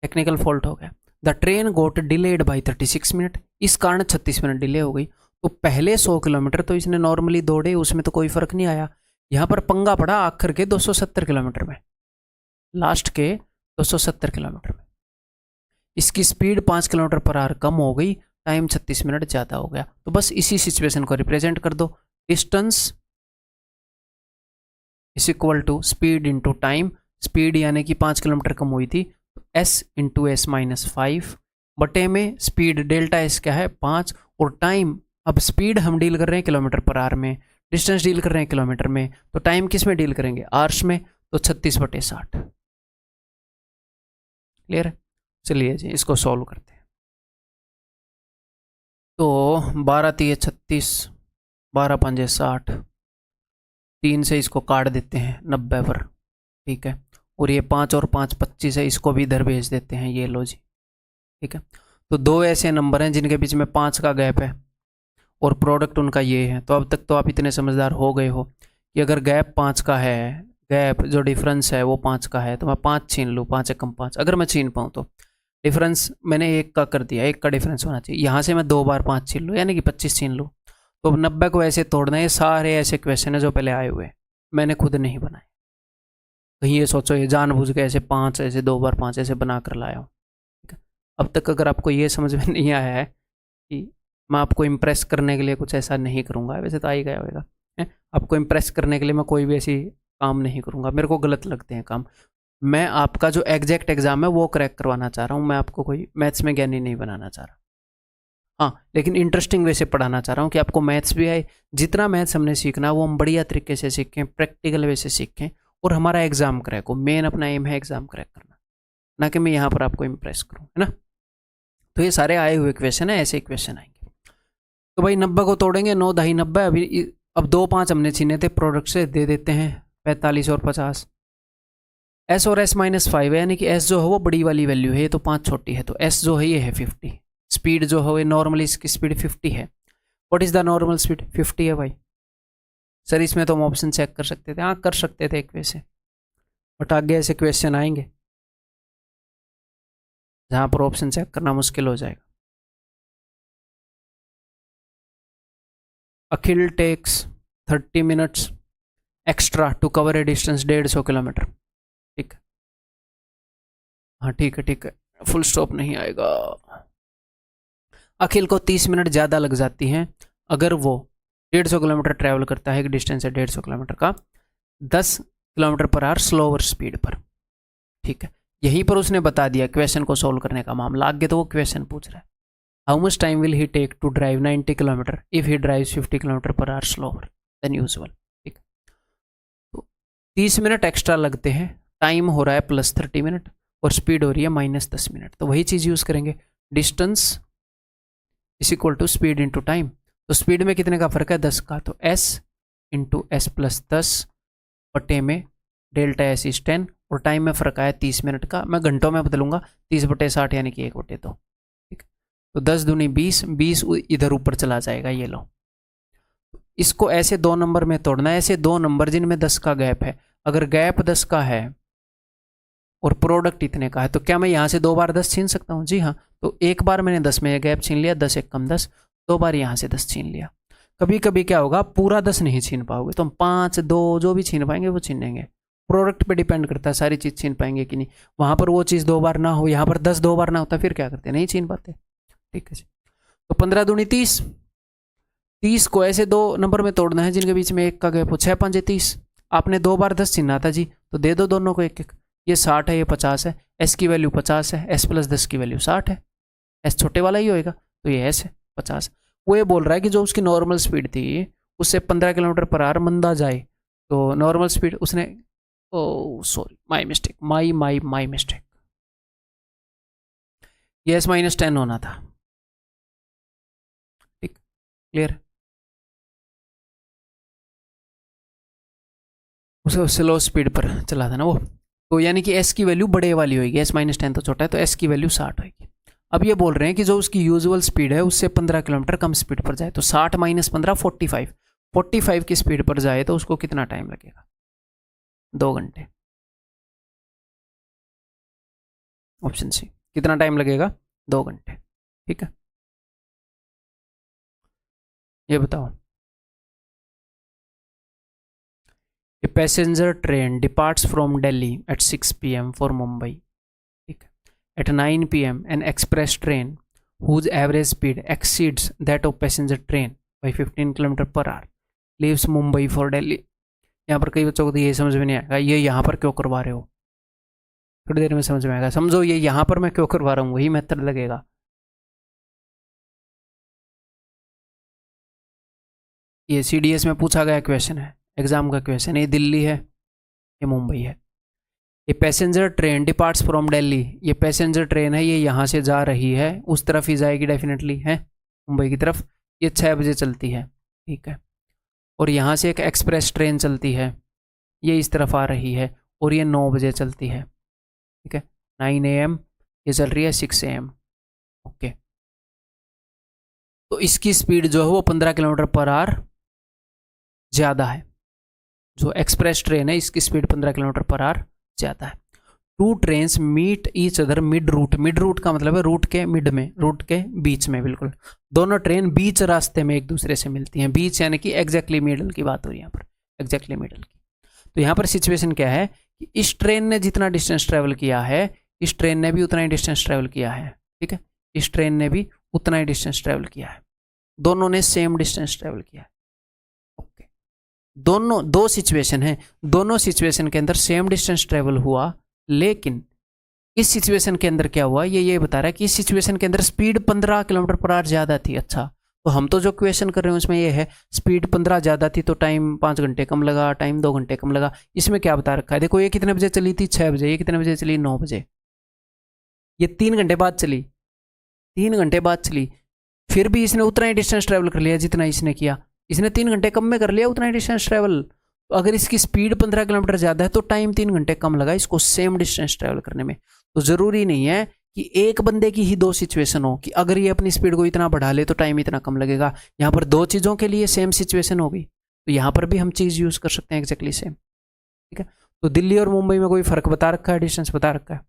टेक्निकल फॉल्ट हो गया। The train got delayed by 36 minute, इस कारण 36 मिनट डिले हो गई। तो पहले 100 किलोमीटर तो इसने नॉर्मली दौड़े, उसमें तो कोई फर्क नहीं आया। यहाँ पर पंगा पड़ा आखिर के 270 किलोमीटर में, लास्ट के 270 किलोमीटर में इसकी स्पीड 5 किलोमीटर पर आवर कम हो गई, टाइम 36 मिनट ज़्यादा हो गया। तो बस इसी सिचुएशन को रिप्रेजेंट कर दो। Distance is equal to speed into time. Speed यानी कि 5 किलोमीटर कम हुई थी, s इंटू एस माइनस 5 बटे में स्पीड डेल्टा एस क्या है 5, और टाइम, अब स्पीड हम डील कर रहे हैं किलोमीटर पर आवर में, डिस्टेंस डील कर रहे हैं किलोमीटर में, तो टाइम किस में डील करेंगे, आवर्स में, तो 36/60। क्लियर है। चलिए जी इसको सॉल्व करते हैं। तो 12 3 36, 12 5 60, 3 से इसको काट देते हैं 90 पर, ठीक है। और ये 5 और 5 25 है, इसको भी इधर भेज देते हैं, ये लो जी, ठीक है। तो दो ऐसे नंबर हैं जिनके बीच में 5 का गैप है और प्रोडक्ट उनका ये है। तो अब तक तो आप इतने समझदार हो गए हो कि अगर गैप 5 का है, गैप जो डिफरेंस है वो 5 का है, तो मैं 5 छीन लूँ, 5 एकम 5 अगर मैं छीन पाऊँ तो। डिफरेंस मैंने 1 का कर दिया, 1 का डिफरेंस होना चाहिए। यहाँ से मैं 2 बार 5 छीन लूँ यानी कि 25 छीन लूँ। तो 90 को ऐसे तोड़ना है। ये सारे ऐसे क्वेश्चन है जो पहले आए हुए, मैंने खुद नहीं बनाए। कहीं ये सोचो ये जानबूझ के ऐसे 5 ऐसे 2 बार 5 ऐसे बना कर लाया हूँ, ठीक है। अब तक अगर आपको ये समझ में नहीं आया है कि मैं आपको इम्प्रेस करने के लिए कुछ ऐसा नहीं करूँगा, वैसे तो आ ही गया होगा, आपको इम्प्रेस करने के लिए मैं कोई भी ऐसी काम नहीं करूँगा, मेरे को गलत लगते हैं काम। मैं आपका जो एग्जैक्ट एग्जाम है वो क्रैक करवाना चाह रहा हूँ, मैं आपको कोई मैथ्स में ज्ञानी नहीं बनाना चाह रहा। हाँ, लेकिन इंटरेस्टिंग वे से पढ़ाना चाह रहा हूँ कि आपको मैथ्स भी आए। जितना मैथ्स हमने सीखना वो हम बढ़िया तरीके से सीखें, प्रैक्टिकल वे से सीखें, और हमारा एग्जाम क्रैक हो। मेन अपना एम है एग्जाम क्रैक करना, ना कि मैं यहाँ पर आपको इम्प्रेस करूँ, है ना। तो ये सारे आए हुए क्वेश्चन है, ऐसे क्वेश्चन आएंगे। तो भाई 90 को तोड़ेंगे, 9 10 90। अभी अब 2 5 हमने छीने थे प्रोडक्ट से, दे देते हैं 45 और 50। एस और एस माइनस 5 है, यानी कि एस जो है वो बड़ी वाली वैल्यू है, ये तो 5 छोटी है, तो एस जो है ये है 50। स्पीड जो है नॉर्मली इसकी स्पीड 50 है। What is the normal speed, 50 है भाई। सर इसमें तो हम ऑप्शन चेक कर सकते थे, हाँ कर सकते थे एक वैसे, बट आगे ऐसे क्वेश्चन आएंगे जहाँ पर ऑप्शन चेक करना मुश्किल हो जाएगा। Akhil takes 30 minutes extra to cover a distance 150 kilometer, ठीक है। हाँ ठीक है ठीक है, फुल स्टॉप नहीं आएगा। अखिल को 30 मिनट ज़्यादा लग जाती हैं अगर वो 150 किलोमीटर ट्रैवल करता है, एक डिस्टेंस है 150 किलोमीटर का 10 kilometre per hour slower speed पर, ठीक है। यहीं पर उसने बता दिया क्वेश्चन को सोल्व करने का मामला। आगे तो वो क्वेश्चन पूछ रहा है, how much time will he take to drive 90 kilometre if he drive 50 kilometre per hour slower than usual, ठीक। तो 30 मिनट एक्स्ट्रा लगते हैं, टाइम हो रहा है +30 मिनट और स्पीड हो रही है -10 मिनट। तो वही चीज़ यूज़ करेंगे, distance is equal to speed into time. तो स्पीड में कितने का फर्क है, 10 का, तो s इंटू एस प्लस 10 बटे में डेल्टा एस इज 10, और टाइम में फ़र्क आया 30 मिनट का। मैं घंटों में बदलूंगा, 30/60 यानी कि 1/2, ठीक। तो 10 दूनी 20, 20 इधर ऊपर चला जाएगा, ये लो। इसको ऐसे 2 नंबर में तोड़ना है, ऐसे 2 नंबर जिनमें 10 का गैप है। अगर गैप 10 का है और प्रोडक्ट इतने का है, तो क्या मैं यहाँ से 2 बार 10 छीन सकता हूँ? जी हाँ। तो एक बार मैंने 10 में गैप छीन लिया, 10 एक कम 10, 2 बार यहाँ से 10 छीन लिया। कभी कभी क्या होगा, पूरा 10 नहीं छीन पाओगे, तो हम 5 2 जो भी छीन पाएंगे वो छीनेंगे। प्रोडक्ट पे डिपेंड करता है सारी चीज़ छीन पाएंगे कि नहीं। वहाँ पर वो चीज़ 2 बार ना हो, यहाँ पर 10 2 बार ना होता, फिर क्या करते, नहीं छीन पाते। ठीक है जी। तो 15 दूनी 30, 30 को ऐसे 2 नंबर में तोड़ना है जिनके बीच में 1 का गैप हो। 6 5 30, आपने 2 बार 10 छीना था जी, तो दे दो दोनों को 1 1। ये 60 है, ये 50 है, एस की वैल्यू 50 है, एस प्लस 10 की वैल्यू 60 है, एस छोटे वाला ही होएगा, तो ये एस है 50। वो ये बोल रहा है कि जो उसकी नॉर्मल स्पीड थी उससे 15 किलोमीटर पर आवर मंदा जाए, तो नॉर्मल स्पीड उसने, oh sorry my mistake, my mistake, ये एस माइनस 10 होना था। ठीक, क्लियर। उसे स्लो स्पीड पर चला था ना वो, तो यानी कि एस की वैल्यू बड़े वाली होगी, एस माइनस 10 तो छोटा है, तो एस की वैल्यू 60 होगी। अब ये बोल रहे हैं कि जो उसकी यूजुअल स्पीड है उससे 15 किलोमीटर कम स्पीड पर जाए, तो 60 माइनस 15 45, 45 की स्पीड पर जाए तो उसको कितना टाइम लगेगा? 2 घंटे। ऑप्शन सी, कितना टाइम लगेगा? 2 घंटे। ठीक है, ये बताओ। A passenger train departs from Delhi at 6 PM for Mumbai. ठीक है, at 9 PM an express train whose average speed exceeds that of passenger train by 15 kilometre per our leaves Mumbai for Delhi. यहाँ पर कई बच्चों को तो ये समझ में नहीं आएगा, ये यहाँ पर क्यों करवा रहे हो, थोड़ी देर में समझ में आएगा। समझो ये यहाँ पर मैं क्यों करवा रहा हूँ, वही मेथड लगेगा। ये CDS में पूछा गया क्वेश्चन है, एग्जाम का क्वेश्चन है। ये दिल्ली है, ये मुंबई है। ये passenger train departs from Delhi, ये पैसेंजर ट्रेन है, ये यहाँ से जा रही है, उस तरफ ही जाएगी डेफिनेटली है, मुंबई की तरफ। ये 6 बजे चलती है, ठीक है। और यहाँ से एक एक्सप्रेस ट्रेन चलती है, ये इस तरफ आ रही है, और ये 9 बजे चलती है, ठीक है। 9 AM, ये चल रही है 6 AM। ओके, तो इसकी स्पीड जो है वो 15 किलोमीटर पर आवर ज़्यादा है। जो एक्सप्रेस ट्रेन है इसकी स्पीड 15 किलोमीटर पर आवर ज़्यादा है। 2 trains meet each other mid route, mid route का मतलब है रूट के मिड में, रूट के बीच में, बिल्कुल दोनों ट्रेन बीच रास्ते में एक दूसरे से मिलती हैं। बीच यानी कि एग्जैक्टली मिडल की बात हो रही है यहाँ पर, एग्जैक्टली मिडल की। तो यहाँ पर सिचुएशन क्या है कि इस ट्रेन ने जितना डिस्टेंस ट्रेवल किया है, इस ट्रेन ने भी उतना ही डिस्टेंस ट्रेवल किया है, ठीक है। इस ट्रेन ने भी उतना ही डिस्टेंस ट्रेवल किया है, दोनों ने सेम डिस्टेंस ट्रेवल किया है। ओके, दोनों, 2 सिचुएशन है, दोनों सिचुएशन के अंदर सेम डिस्टेंस ट्रेवल हुआ, लेकिन इस सिचुएशन के अंदर क्या हुआ, ये बता रहा है कि इस सिचुएशन के अंदर स्पीड 15 किलोमीटर पर आवर ज़्यादा थी। अच्छा, तो हम तो जो क्वेश्चन कर रहे हैं उसमें ये है स्पीड 15 ज़्यादा थी तो टाइम 5 घंटे कम लगा, टाइम 2 घंटे कम लगा। इसमें क्या बता रखा है, देखो ये कितने बजे चली थी, 6 बजे, ये कितने बजे चली, 9 बजे, ये 3 घंटे बाद चली, 3 घंटे बाद चली, फिर भी इसने उतना ही डिस्टेंस ट्रेवल कर लिया जितना इसने किया। इसने 3 घंटे कम में कर लिया उतना ही डिस्टेंस ट्रेवल। तो अगर इसकी स्पीड 15 किलोमीटर ज़्यादा है तो टाइम 3 घंटे कम लगा इसको सेम डिस्टेंस ट्रेवल करने में। तो ज़रूरी नहीं है कि एक बंदे की ही 2 सिचुएशन हो कि अगर ये अपनी स्पीड को इतना बढ़ा ले तो टाइम इतना कम लगेगा। यहाँ पर 2 चीज़ों के लिए सेम सिचुएशन होगी, तो यहाँ पर भी हम चीज़ यूज़ कर सकते हैं एग्जैक्टली सेम, ठीक है। तो दिल्ली और मुंबई में कोई फ़र्क बता रखा है, डिस्टेंस बता रखा है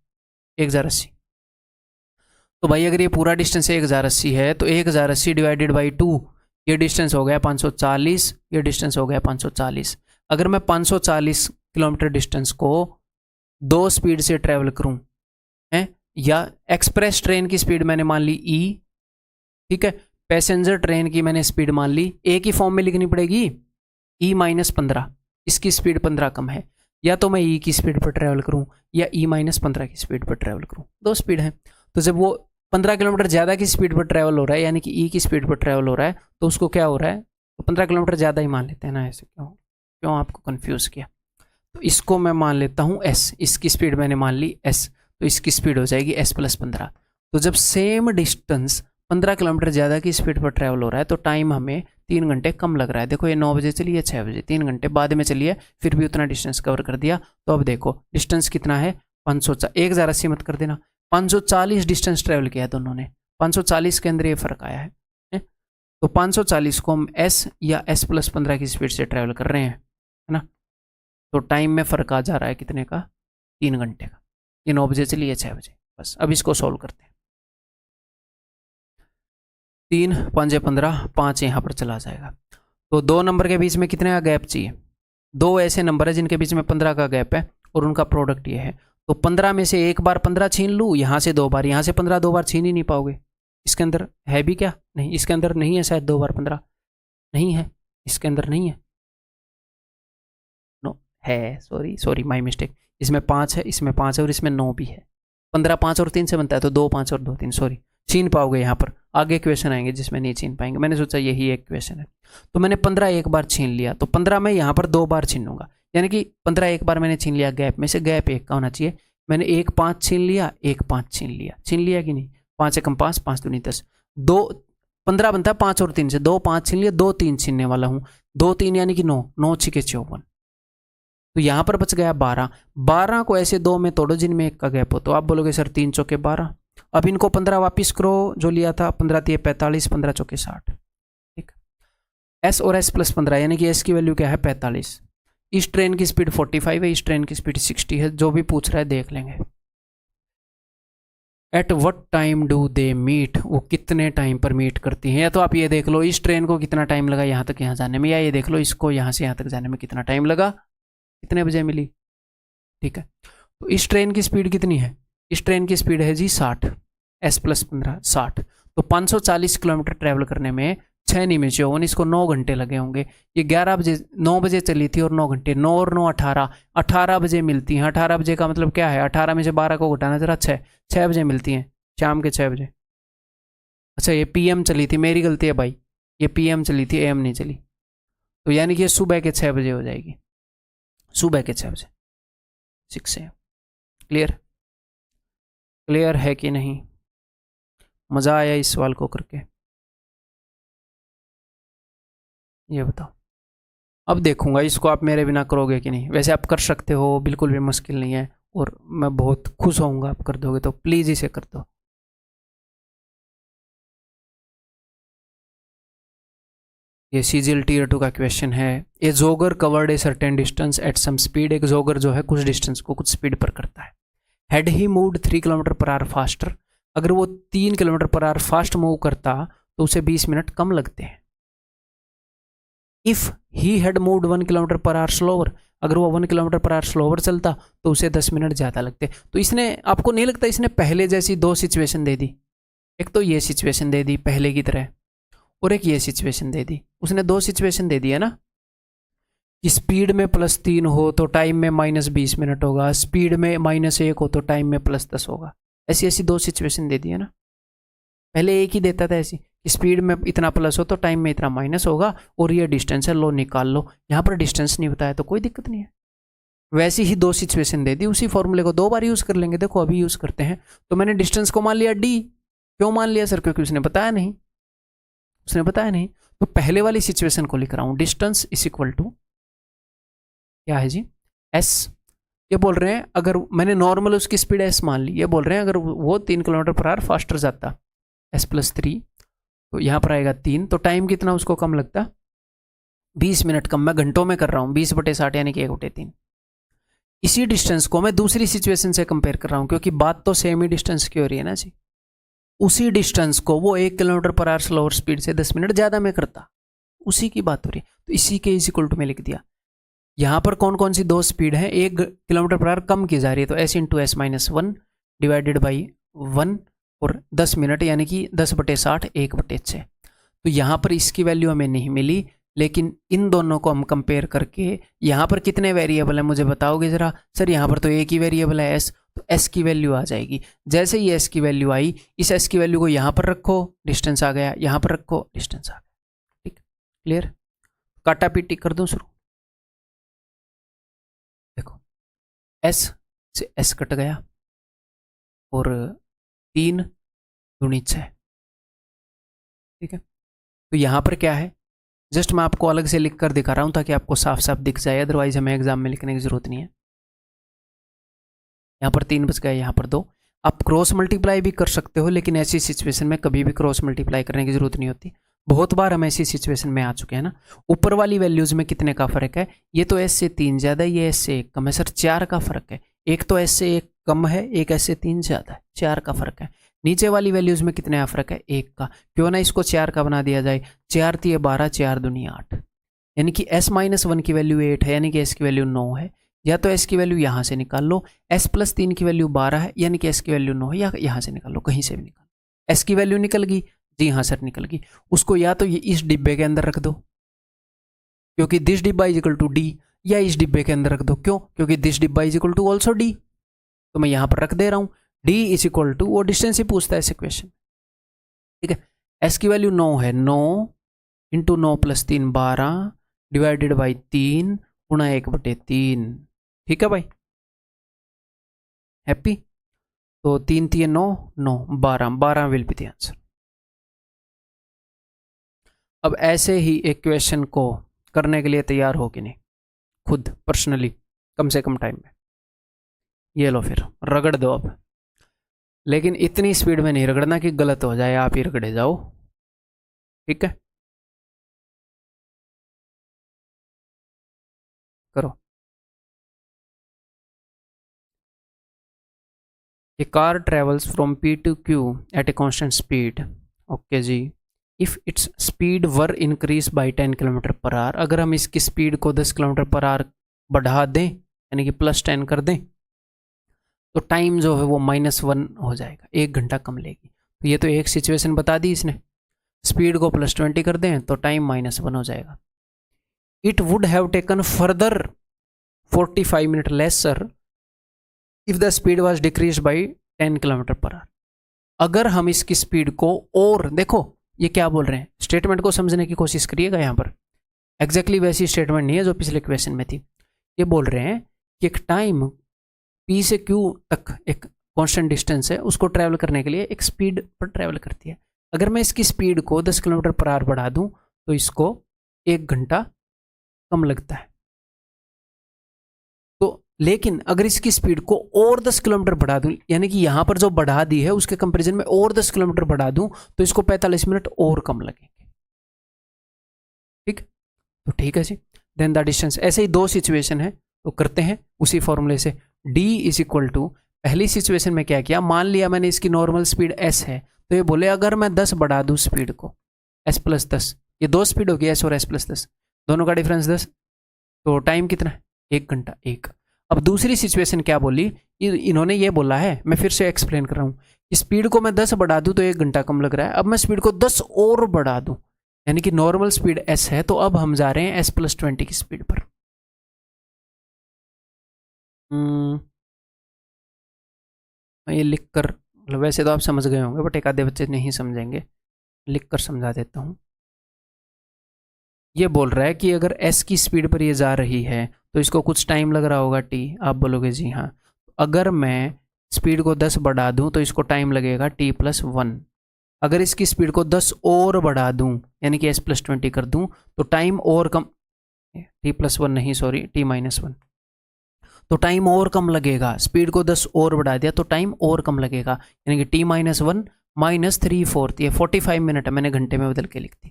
1080। तो भाई अगर ये पूरा डिस्टेंस 1080 है तो 1080 डिवाइडेड बाई 2, ये डिस्टेंस हो गया 540, ये डिस्टेंस हो गया 540। अगर मैं 540 किलोमीटर डिस्टेंस को 2 स्पीड से ट्रेवल करूं है, या एक्सप्रेस ट्रेन की स्पीड मैंने मान ली ई, ठीक है, पैसेंजर ट्रेन की मैंने स्पीड मान ली, एक ही फॉर्म में लिखनी पड़ेगी, ई माइनस 15, इसकी स्पीड 15 कम है, या तो मैं ई की स्पीड पर ट्रेवल करूं या ई माइनस 15 की स्पीड पर ट्रेवल करूं, 2 स्पीड है। तो जब वो 15 किलोमीटर ज़्यादा की स्पीड पर ट्रैवल हो रहा है, यानी कि ई की स्पीड पर ट्रैवल हो रहा है, तो उसको क्या हो रहा है, तो 15 किलोमीटर ज़्यादा ही मान लेते हैं ना, ऐसे क्यों आपको कंफ्यूज किया। तो इसको मैं मान लेता हूँ एस, इसकी स्पीड मैंने मान ली एस, तो इसकी स्पीड हो जाएगी एस प्लस 15। तो जब सेम डिस्टेंस 15 किलोमीटर ज़्यादा की स्पीड पर ट्रैवल हो रहा है तो टाइम हमें 3 घंटे कम लग रहा है। देखो ये 9 बजे चली है, 6 बजे, 3 घंटे बाद में चलिए, फिर भी उतना डिस्टेंस कवर कर दिया। तो अब देखो डिस्टेंस कितना है, 1080 मत कर देना, 540 डिस्टेंस ट्रेवल किया है दोनों ने, 540 के अंदर ये फर्क आया है। तो 540 को हम एस या एस प्लस 15 की स्पीड से ट्रेवल कर रहे हैं, है ना। तो टाइम में फ़र्क आ जा रहा है कितने का, 3 घंटे का। ये 9 बजे चली है 6 बजे। बस अब इसको सॉल्व करते हैं। 3 5 15, 5 यहाँ पर चला जाएगा। तो 2 नंबर के बीच में कितने का गैप चाहिए? 2 ऐसे नंबर है जिनके बीच में 15 का गैप है और उनका प्रोडक्ट ये है। तो 15 में से एक बार 15 छीन लूँ, यहाँ से 2 बार, यहाँ से 15 2 बार छीन ही नहीं पाओगे। इसके अंदर है भी क्या? नहीं, इसके अंदर नहीं है शायद 2 बार 15, नहीं है, इसके अंदर नहीं है। नो है, सॉरी माय मिस्टेक। इसमें 5 है, इसमें 5 है और इसमें 9 भी है। 15 5 और 3 से बनता है, तो 2 5 और 2 3, सॉरी छीन पाओगे यहाँ पर। आगे क्वेश्चन आएंगे जिसमें नहीं छीन पाएंगे, मैंने सोचा यही एक क्वेश्चन है। तो मैंने 15 एक बार छीन लिया, तो 15 में यहाँ पर 2 बार छीनूंगा, यानी कि 15 एक बार मैंने छीन लिया, गैप में से गैप 1 का होना चाहिए। मैंने 1 5 छीन लिया, 1 5 छीन लिया कि नहीं? 5 एकम 5, 5 दूनी 10, 2 15 बनता है 5 और 3 से, 2 5 छीन लिया, 2 3 छीनने वाला हूँ, 2 3 यानी कि 9, 9 6 54। तो यहाँ पर बच गया 12। 12 को ऐसे 2 में तोड़ो जिनमें 1 का गैप हो, तो आप बोलोगे सर 3 चौके 12। अब इनको 15 वापिस करो जो लिया था, 15 3 45, 15 चौके 60। ठीक, एस और एस प्लस 15 यानी कि एस की वैल्यू क्या है? 45। इस ट्रेन की स्पीड 45 है, इस ट्रेन की स्पीड 60 है। जो भी पूछ रहा है देख लेंगे। At what time do they meet, वो कितने टाइम पर मीट करती हैं। या तो आप ये देख लो इस ट्रेन को कितना टाइम लगा यहाँ तक यहाँ जाने में, या ये देख लो इसको यहाँ से यहाँ तक जाने में कितना टाइम लगा, कितने बजे मिली। ठीक है, तो इस ट्रेन की स्पीड कितनी है? इस ट्रेन की स्पीड है जी 60, एस प्लस 15 60। तो 540 किलोमीटर ट्रैवल करने में 6 नहीं में 54, इसको 9 घंटे लगे होंगे। ये 11 बजे 9 बजे चली थी और 9 घंटे, 9 और 9 18, 18 बजे मिलती हैं। 18 बजे का मतलब क्या है? 18 में से 12 को घटाना जरा, 6 बजे मिलती हैं, शाम के 6 बजे। अच्छा ये पीएम चली थी, मेरी गलती है भाई, ये पीएम चली थी, एम नहीं चली। तो यानी कि ये सुबह के 6 बजे हो जाएगी, सुबह के 6 बजे, 6 AM। क्लियर है कि नहीं? मज़ा आया इस सवाल को करके? ये बताओ। अब देखूंगा इसको आप मेरे बिना करोगे कि नहीं। वैसे आप कर सकते हो, बिल्कुल भी मुश्किल नहीं है, और मैं बहुत खुश होऊंगा आप कर दोगे, तो प्लीज़ इसे कर दो। ये सीजीएल टीयर 2 का क्वेश्चन है। A jogger covered a certain distance at some speed, एक जोगर जो है कुछ डिस्टेंस को कुछ स्पीड पर करता है। Had he moved 3 kilometre per our faster, अगर वो 3 kilometre per hour fast move करता तो उसे 20 मिनट कम लगते हैं। If he had moved 1 kilometre per hour slower, अगर वो 1 किलोमीटर पर आवर स्लोअर चलता तो उसे 10 मिनट ज़्यादा लगते। तो इसने, आपको नहीं लगता इसने पहले जैसी 2 सिचुएशन दे दी? एक तो ये सिचुएशन दे दी पहले की तरह, और एक ये सिचुएशन दे दी। उसने 2 सिचुएशन दे दी है ना, कि स्पीड में +3 हो तो टाइम में -20 मिनट होगा, स्पीड में -1 हो तो टाइम में +10 होगा। ऐसी ऐसी 2 सिचुएशन दे दी है ना। पहले एक ही देता था ऐसी, कि स्पीड में इतना प्लस हो तो टाइम में इतना माइनस होगा, और ये डिस्टेंस है, लो निकाल लो। यहाँ पर डिस्टेंस नहीं बताया तो कोई दिक्कत नहीं है। वैसी ही 2 सिचुएशन दे दी, उसी फॉर्मूले को 2 बार यूज़ कर लेंगे। देखो अभी यूज़ करते हैं। तो मैंने डिस्टेंस को मान लिया d। क्यों मान लिया सर? क्योंकि उसने बताया नहीं, उसने बताया नहीं। तो पहले वाली सिचुएशन को लिख रहा हूँ, डिस्टेंस इज इक्वल टू क्या है जी? s। ये बोल रहे हैं अगर मैंने नॉर्मल उसकी स्पीड s मान ली, ये बोल रहे हैं अगर वो 3 किलोमीटर पर आवर फास्टर जाता, s + 3, तो यहाँ पर आएगा 3, तो टाइम कितना उसको कम लगता? 20 मिनट कम। मैं घंटों में कर रहा हूँ, 20/60 यानी कि 1/3। इसी डिस्टेंस को मैं दूसरी सिचुएशन से कंपेयर कर रहा हूँ, क्योंकि बात तो सेम ही डिस्टेंस की हो रही है ना जी। उसी डिस्टेंस को वो 1 kilometre per hour slower speed से 10 मिनट ज़्यादा में करता, उसी की बात हो रही है। तो इसी के इज इक्वल टू में लिख दिया। यहाँ पर कौन कौन सी 2 स्पीड है? 1 किलोमीटर पर आवर कम की जा रही है, तो s × s - 1 डिवाइडेड बाई 1, और 10 मिनट यानी कि 10/60 1/6। तो यहाँ पर इसकी वैल्यू हमें नहीं मिली, लेकिन इन दोनों को हम कंपेयर करके, यहाँ पर कितने वेरिएबल हैं मुझे बताओगे ज़रा? सर यहाँ पर तो एक ही वेरिएबल है s, तो s की वैल्यू आ जाएगी। जैसे ही s की वैल्यू आई, इस s की वैल्यू को यहाँ पर रखो, डिस्टेंस आ गया, यहाँ पर रखो, डिस्टेंस आ गया। ठीक, क्लियर? काटा पीटी कर दूँ शुरू। देखो s से s कट गया, और 3 दूनी 6। ठीक है, तो यहाँ पर क्या है? जस्ट मैं आपको अलग से लिख कर दिखा रहा हूँ ताकि आपको साफ साफ दिख जाए, अदरवाइज हमें एग्जाम में लिखने की जरूरत नहीं है। यहाँ पर 3 बच गए, यहाँ पर 2। आप क्रॉस मल्टीप्लाई भी कर सकते हो, लेकिन ऐसी सिचुएशन में कभी भी क्रॉस मल्टीप्लाई करने की जरूरत नहीं होती। बहुत बार हम ऐसी सिचुएशन में आ चुके हैं ना। ऊपर वाली वैल्यूज में कितने का फर्क है? ये तो s से 3 ज़्यादा, ये s से 1 कम है। सर 4 का फर्क है। एक तो s से 1 कम है, एक ऐसे 3 ज्यादा है, 4 का फर्क है। नीचे वाली वैल्यूज में कितने का फर्क है, 1 का। क्यों ना इसको 4 का बना दिया जाए, 4 3 12, 4 दूनी 8, यानी कि s-1 की वैल्यू 8 है, यानी कि s की वैल्यू 9 है। या तो s की वैल्यू यहाँ से निकाल लो, s+3 की वैल्यू 12 है, यानी कि s की वैल्यू 9 है, या यहाँ से निकाल लो, कहीं से भी निकाल। s की वैल्यू निकल गई जी, हाँ सर निकल गई। उसको या तो ये इस डिब्बे के अंदर रख दो, क्योंकि दिस डिब्बा इज इक्वल टू डी, या इस डिब्बे के अंदर रख दो, क्यों, क्योंकि दिस डिब्बा is equal to also d. तो मैं यहां पर रख दे रहा हूं, डी इज इक्वल टू, वो डिस्टेंस ही पूछता है इस इक्वेशन, ठीक है। एस की वैल्यू 9 है, 9 इंटू 9 + 3 12 डिवाइडेड बाई 3 गुणा 1/3, ठीक है भाई, हैप्पी। तो 3 3 9 9 12 12 विल बी द आंसर। अब ऐसे ही एक क्वेश्चन को करने के लिए तैयार हो कि नहीं, खुद पर्सनली कम से कम टाइम में। ये लो फिर रगड़ दो अब, लेकिन इतनी स्पीड में नहीं रगड़ना कि गलत हो जाए, आप ही रगड़े जाओ, ठीक है। करो। A car travels from P to Q at a constant speed, okay जी। If its speed were increase by 10 km/h, अगर हम इसकी स्पीड को 10 km/h बढ़ा दें, यानी कि +10 कर दें, तो टाइम जो है वो -1 हो जाएगा, 1 घंटा कम लेगी। तो ये तो एक सिचुएशन बता दी इसने, स्पीड को +20 कर दें तो टाइम -1 हो जाएगा। It would have taken further 45 minute lesser if the speed was decrease by 10 km/h। अगर हम इसकी स्पीड को, और देखो ये क्या बोल रहे हैं, स्टेटमेंट को समझने की कोशिश करिएगा। यहाँ पर एग्जैक्टली वैसी स्टेटमेंट नहीं है जो पिछले क्वेश्चन में थी। ये बोल रहे हैं कि एक टाइम P से Q तक एक कांस्टेंट डिस्टेंस है, उसको ट्रैवल करने के लिए एक स्पीड पर ट्रैवल करती है। अगर मैं इसकी स्पीड को 10 km/h बढ़ा दूं तो इसको 1 घंटा कम लगता है। तो लेकिन अगर इसकी स्पीड को और 10 किलोमीटर बढ़ा दूं, यानी कि यहां पर जो बढ़ा दी है उसके कंपैरिजन में और 10 किलोमीटर बढ़ा दूं, तो इसको 45 मिनट और कम लगेंगे, ठीक। तो ठीक है जी, देन द डिस्टेंस। ऐसे ही 2 सिचुएशन है, तो करते हैं उसी फॉर्मूले से। d इज इक्वल टू, पहली सिचुएशन में क्या किया, मान लिया मैंने इसकी नॉर्मल स्पीड s है, तो ये बोले अगर मैं 10 बढ़ा दूं स्पीड को, s+10, ये 2 स्पीड होगी, s और s+10, दोनों का डिफरेंस 10, तो टाइम कितना है, 1 घंटा 1। अब दूसरी सिचुएशन क्या बोली, इन्होंने ये बोला है, मैं फिर से एक्सप्लेन कर रहा हूँ, स्पीड को मैं 10 बढ़ा दूं तो 1 घंटा कम लग रहा है। अब मैं स्पीड को 10 और बढ़ा दूं, यानी कि नॉर्मल स्पीड s है, तो अब हम जा रहे हैं s+20 की स्पीड पर। ये लिख कर, मतलब वैसे तो आप समझ गए होंगे बट एक आधे बच्चे नहीं समझेंगे, लिख कर समझा देता हूँ। ये बोल रहा है कि अगर s की स्पीड पर ये जा रही है तो इसको कुछ टाइम लग रहा होगा t, आप बोलोगे जी हाँ। अगर मैं स्पीड को 10 बढ़ा दूं तो इसको टाइम लगेगा t+1। अगर इसकी स्पीड को 10 और बढ़ा दूं, यानी कि s+20 कर दूं, तो टाइम और कम, t+1 नहीं सॉरी t-1, तो टाइम और कम लगेगा। स्पीड को 10 और बढ़ा दिया तो टाइम और कम लगेगा, यानी कि t-1 -3/4, ये 45 मिनट है, मैंने घंटे में बदल के लिख दी,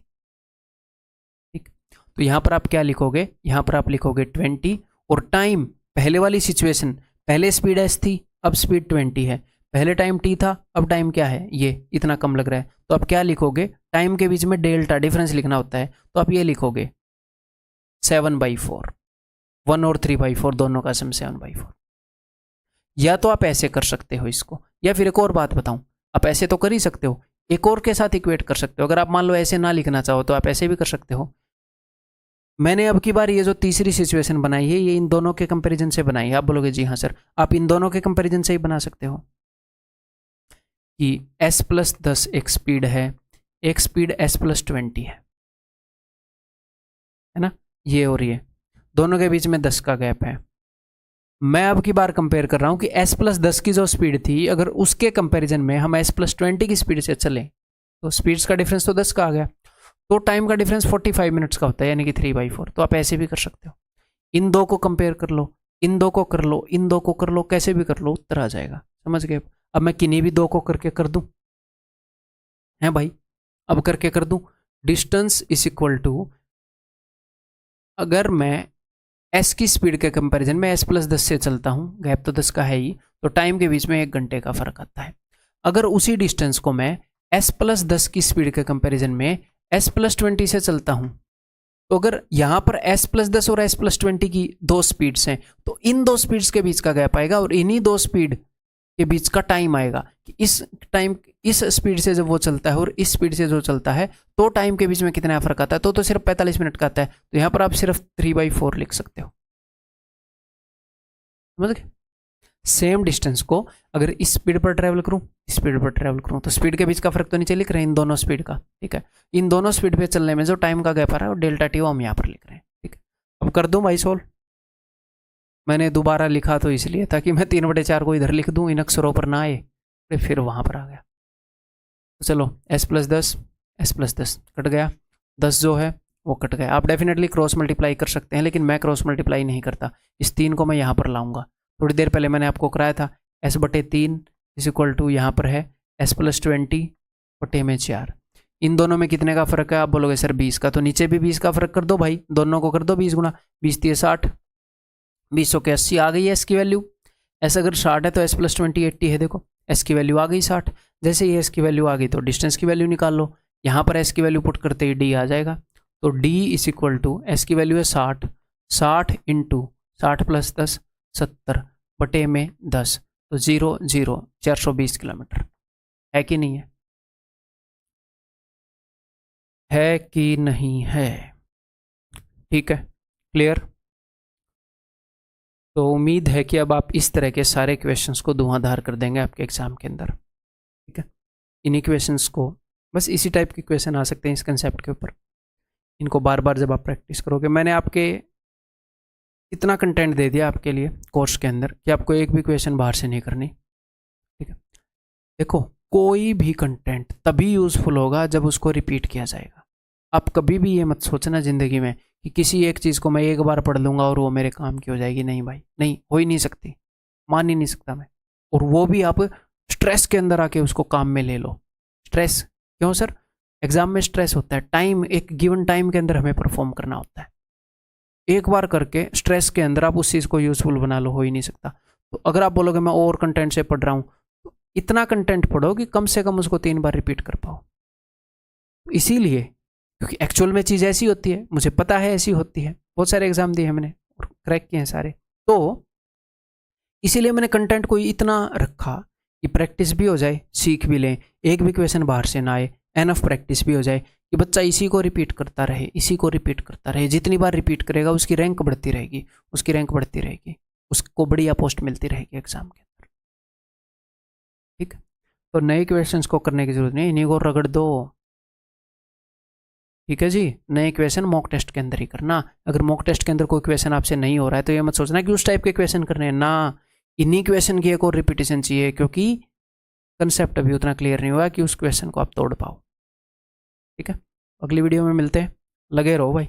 ठीक। तो यहां पर आप क्या लिखोगे, यहां पर आप लिखोगे 20, और टाइम, पहले वाली सिचुएशन, पहले स्पीड s थी, अब स्पीड 20 है, पहले टाइम t था, अब टाइम क्या है, ये इतना कम लग रहा है, तो आप क्या लिखोगे, टाइम के बीच में डेल्टा डिफरेंस लिखना होता है, तो आप ये लिखोगे 7/4, 1 और 3/4 दोनों का सम 7/4। या तो आप ऐसे कर सकते हो इसको, या फिर एक और बात बताऊं, आप ऐसे तो कर ही सकते हो, एक और के साथ इक्वेट कर सकते हो। अगर आप मान लो ऐसे ना लिखना चाहो तो आप ऐसे भी कर सकते हो। मैंने अब की बार ये जो तीसरी सिचुएशन बनाई है, ये इन दोनों के कंपैरिजन से बनाई है। आप बोलोगे जी हाँ सर, आप इन दोनों के कंपैरिजन से ही बना सकते हो कि s+10 एक स्पीड है, एक स्पीड s+20 है ना, ये और ये दोनों के बीच में 10 का गैप है। मैं अब की बार कंपेयर कर रहा हूं कि s+10 की जो स्पीड थी, अगर उसके कंपैरिजन में हम s+20 की स्पीड से चले तो स्पीड्स का डिफरेंस तो 10 का आ गया, तो टाइम का डिफरेंस 45 मिनट्स का होता है, यानी कि 3/4। तो आप ऐसे भी कर सकते हो, इन दो को कंपेयर कर लो, इन दो को कर लो, इन दो को कर लो, कैसे भी कर लो उत्तर आ जाएगा, समझ गए। अब मैं किन्हीं भी दो को करके कर दूं, है भाई, अब करके कर दूं, डिस्टेंस इज इक्वल टू, अगर मैं एस की स्पीड के कंपैरिजन में s+10 से चलता हूँ, गैप तो 10 का है ही, तो टाइम के बीच में 1 घंटे का फर्क आता है। अगर उसी डिस्टेंस को मैं s+10 की स्पीड के कंपैरिजन में s+20 से चलता हूँ, तो अगर यहाँ पर s+10 और s+20 की 2 स्पीड्स हैं, तो इन 2 स्पीड्स के बीच का गैप आएगा और इन्हीं 2 स्पीड के बीच का टाइम आएगा कि इस स्पीड से जब वो चलता है और इस स्पीड से जो चलता है, तो टाइम के बीच में कितना फर्क आता है, तो सिर्फ 45 मिनट का आता है। तो यहाँ पर आप सिर्फ 3/4 लिख सकते हो। समझ गए? सेम डिस्टेंस को अगर इस स्पीड पर ट्रैवल करूं, इस स्पीड पर ट्रैवल करूं, तो स्पीड के बीच का फर्क तो नीचे लिख रहे हैं इन दोनों स्पीड का, ठीक है। इन दोनों स्पीड पे चलने में जो टाइम का गैप आ रहा है वो डेल्टा टी हम यहाँ पर लिख रहे हैं, ठीक है। अब कर दूं भाई सोल्व। मैंने दोबारा लिखा तो इसलिए ताकि मैं 3/4 को इधर लिख दूं, इन अक्षरों पर ना आए, फिर वहां पर आ गया। तो चलो s+10 कट गया, 10 जो है वो कट गया। आप डेफिनेटली क्रॉस मल्टीप्लाई कर सकते हैं, लेकिन मैं क्रॉस मल्टीप्लाई नहीं करता। इस 3 को मैं यहाँ पर लाऊंगा। थोड़ी देर पहले मैंने आपको कराया था s/3 = यहाँ पर है s+20/4। इन दोनों में कितने का फर्क है? आप बोलोगे सर 20 का, तो नीचे भी 20 का फर्क कर दो भाई, दोनों को कर दो 20 गुना 20 × 60, 20 के 80 आ गई है एस की वैल्यू। एस अगर 60 है तो s+20 80 है, देखो एस की वैल्यू आ गई 60। जैसे ही एस की वैल्यू आ गई तो डिस्टेंस की वैल्यू निकाल लो। यहाँ पर एस की वैल्यू पुट करते ही डी आ जाएगा, तो d = एस की वैल्यू है 60, 60 × 60 + 10 70 बटे में 10, तो 0 0 420 किलोमीटर। है कि नहीं है? है कि नहीं है? ठीक है, क्लियर। तो उम्मीद है कि अब आप इस तरह के सारे क्वेश्चंस को धुआंधार कर देंगे आपके एग्जाम के अंदर, ठीक है। इन इक्वेशंस को बस इसी टाइप के क्वेश्चन आ सकते हैं इस कंसेप्ट के ऊपर। इनको बार बार जब आप प्रैक्टिस करोगे, मैंने आपके इतना कंटेंट दे दिया आपके लिए कोर्स के अंदर कि आपको एक भी क्वेश्चन बाहर से नहीं करनी, ठीक है। देखो, कोई भी कंटेंट तभी यूजफुल होगा जब उसको रिपीट किया जाएगा। आप कभी भी ये मत सोचना जिंदगी में कि किसी एक चीज़ को मैं एक बार पढ़ लूँगा और वो मेरे काम की हो जाएगी। नहीं भाई, नहीं, हो ही नहीं सकती, मान ही नहीं सकता मैं। और वो भी आप स्ट्रेस के अंदर आके उसको काम में ले लो। स्ट्रेस क्यों सर? एग्जाम में स्ट्रेस होता है, टाइम, एक गिवन टाइम के अंदर हमें परफॉर्म करना होता है। एक बार करके स्ट्रेस के अंदर आप उस चीज़ को यूजफुल बना लो, हो ही नहीं सकता। तो अगर आप बोलोगे मैं और कंटेंट से पढ़ रहा हूँ, तो इतना कंटेंट पढ़ो कि कम से कम उसको 3 बार रिपीट कर पाओ। इसीलिए, क्योंकि एक्चुअल में चीज़ ऐसी होती है, मुझे पता है ऐसी होती है, बहुत सारे एग्जाम दिए हैं मैंने और क्रैक किए हैं सारे। तो इसीलिए मैंने कंटेंट को इतना रखा कि प्रैक्टिस भी हो जाए, सीख भी लें, एक भी क्वेश्चन बाहर से ना आए, एनफ प्रैक्टिस भी हो जाए कि बच्चा इसी को रिपीट करता रहे, इसी को रिपीट करता रहे। जितनी बार रिपीट करेगा उसकी रैंक बढ़ती रहेगी, उसकी रैंक बढ़ती रहेगी, उसको बढ़िया पोस्ट मिलती रहेगी एग्जाम के अंदर, ठीक। तो नए क्वेश्चंस को करने की जरूरत नहीं, इन्हीं को रगड़ दो, ठीक है जी। नए क्वेश्चन मॉक टेस्ट के अंदर ही करना। अगर मॉक टेस्ट के अंदर कोई क्वेश्चन आपसे नहीं हो रहा है तो ये मत सोचना कि उस टाइप के क्वेश्चन करने हैं ना, इन्हीं क्वेश्चन की एक और रिपीटेशन चाहिए, क्योंकि कंसेप्ट अभी उतना क्लियर नहीं हुआ कि उस क्वेश्चन को आप तोड़ पाओ, ठीक है। अगली वीडियो में मिलते हैं, लगे रहो भाई।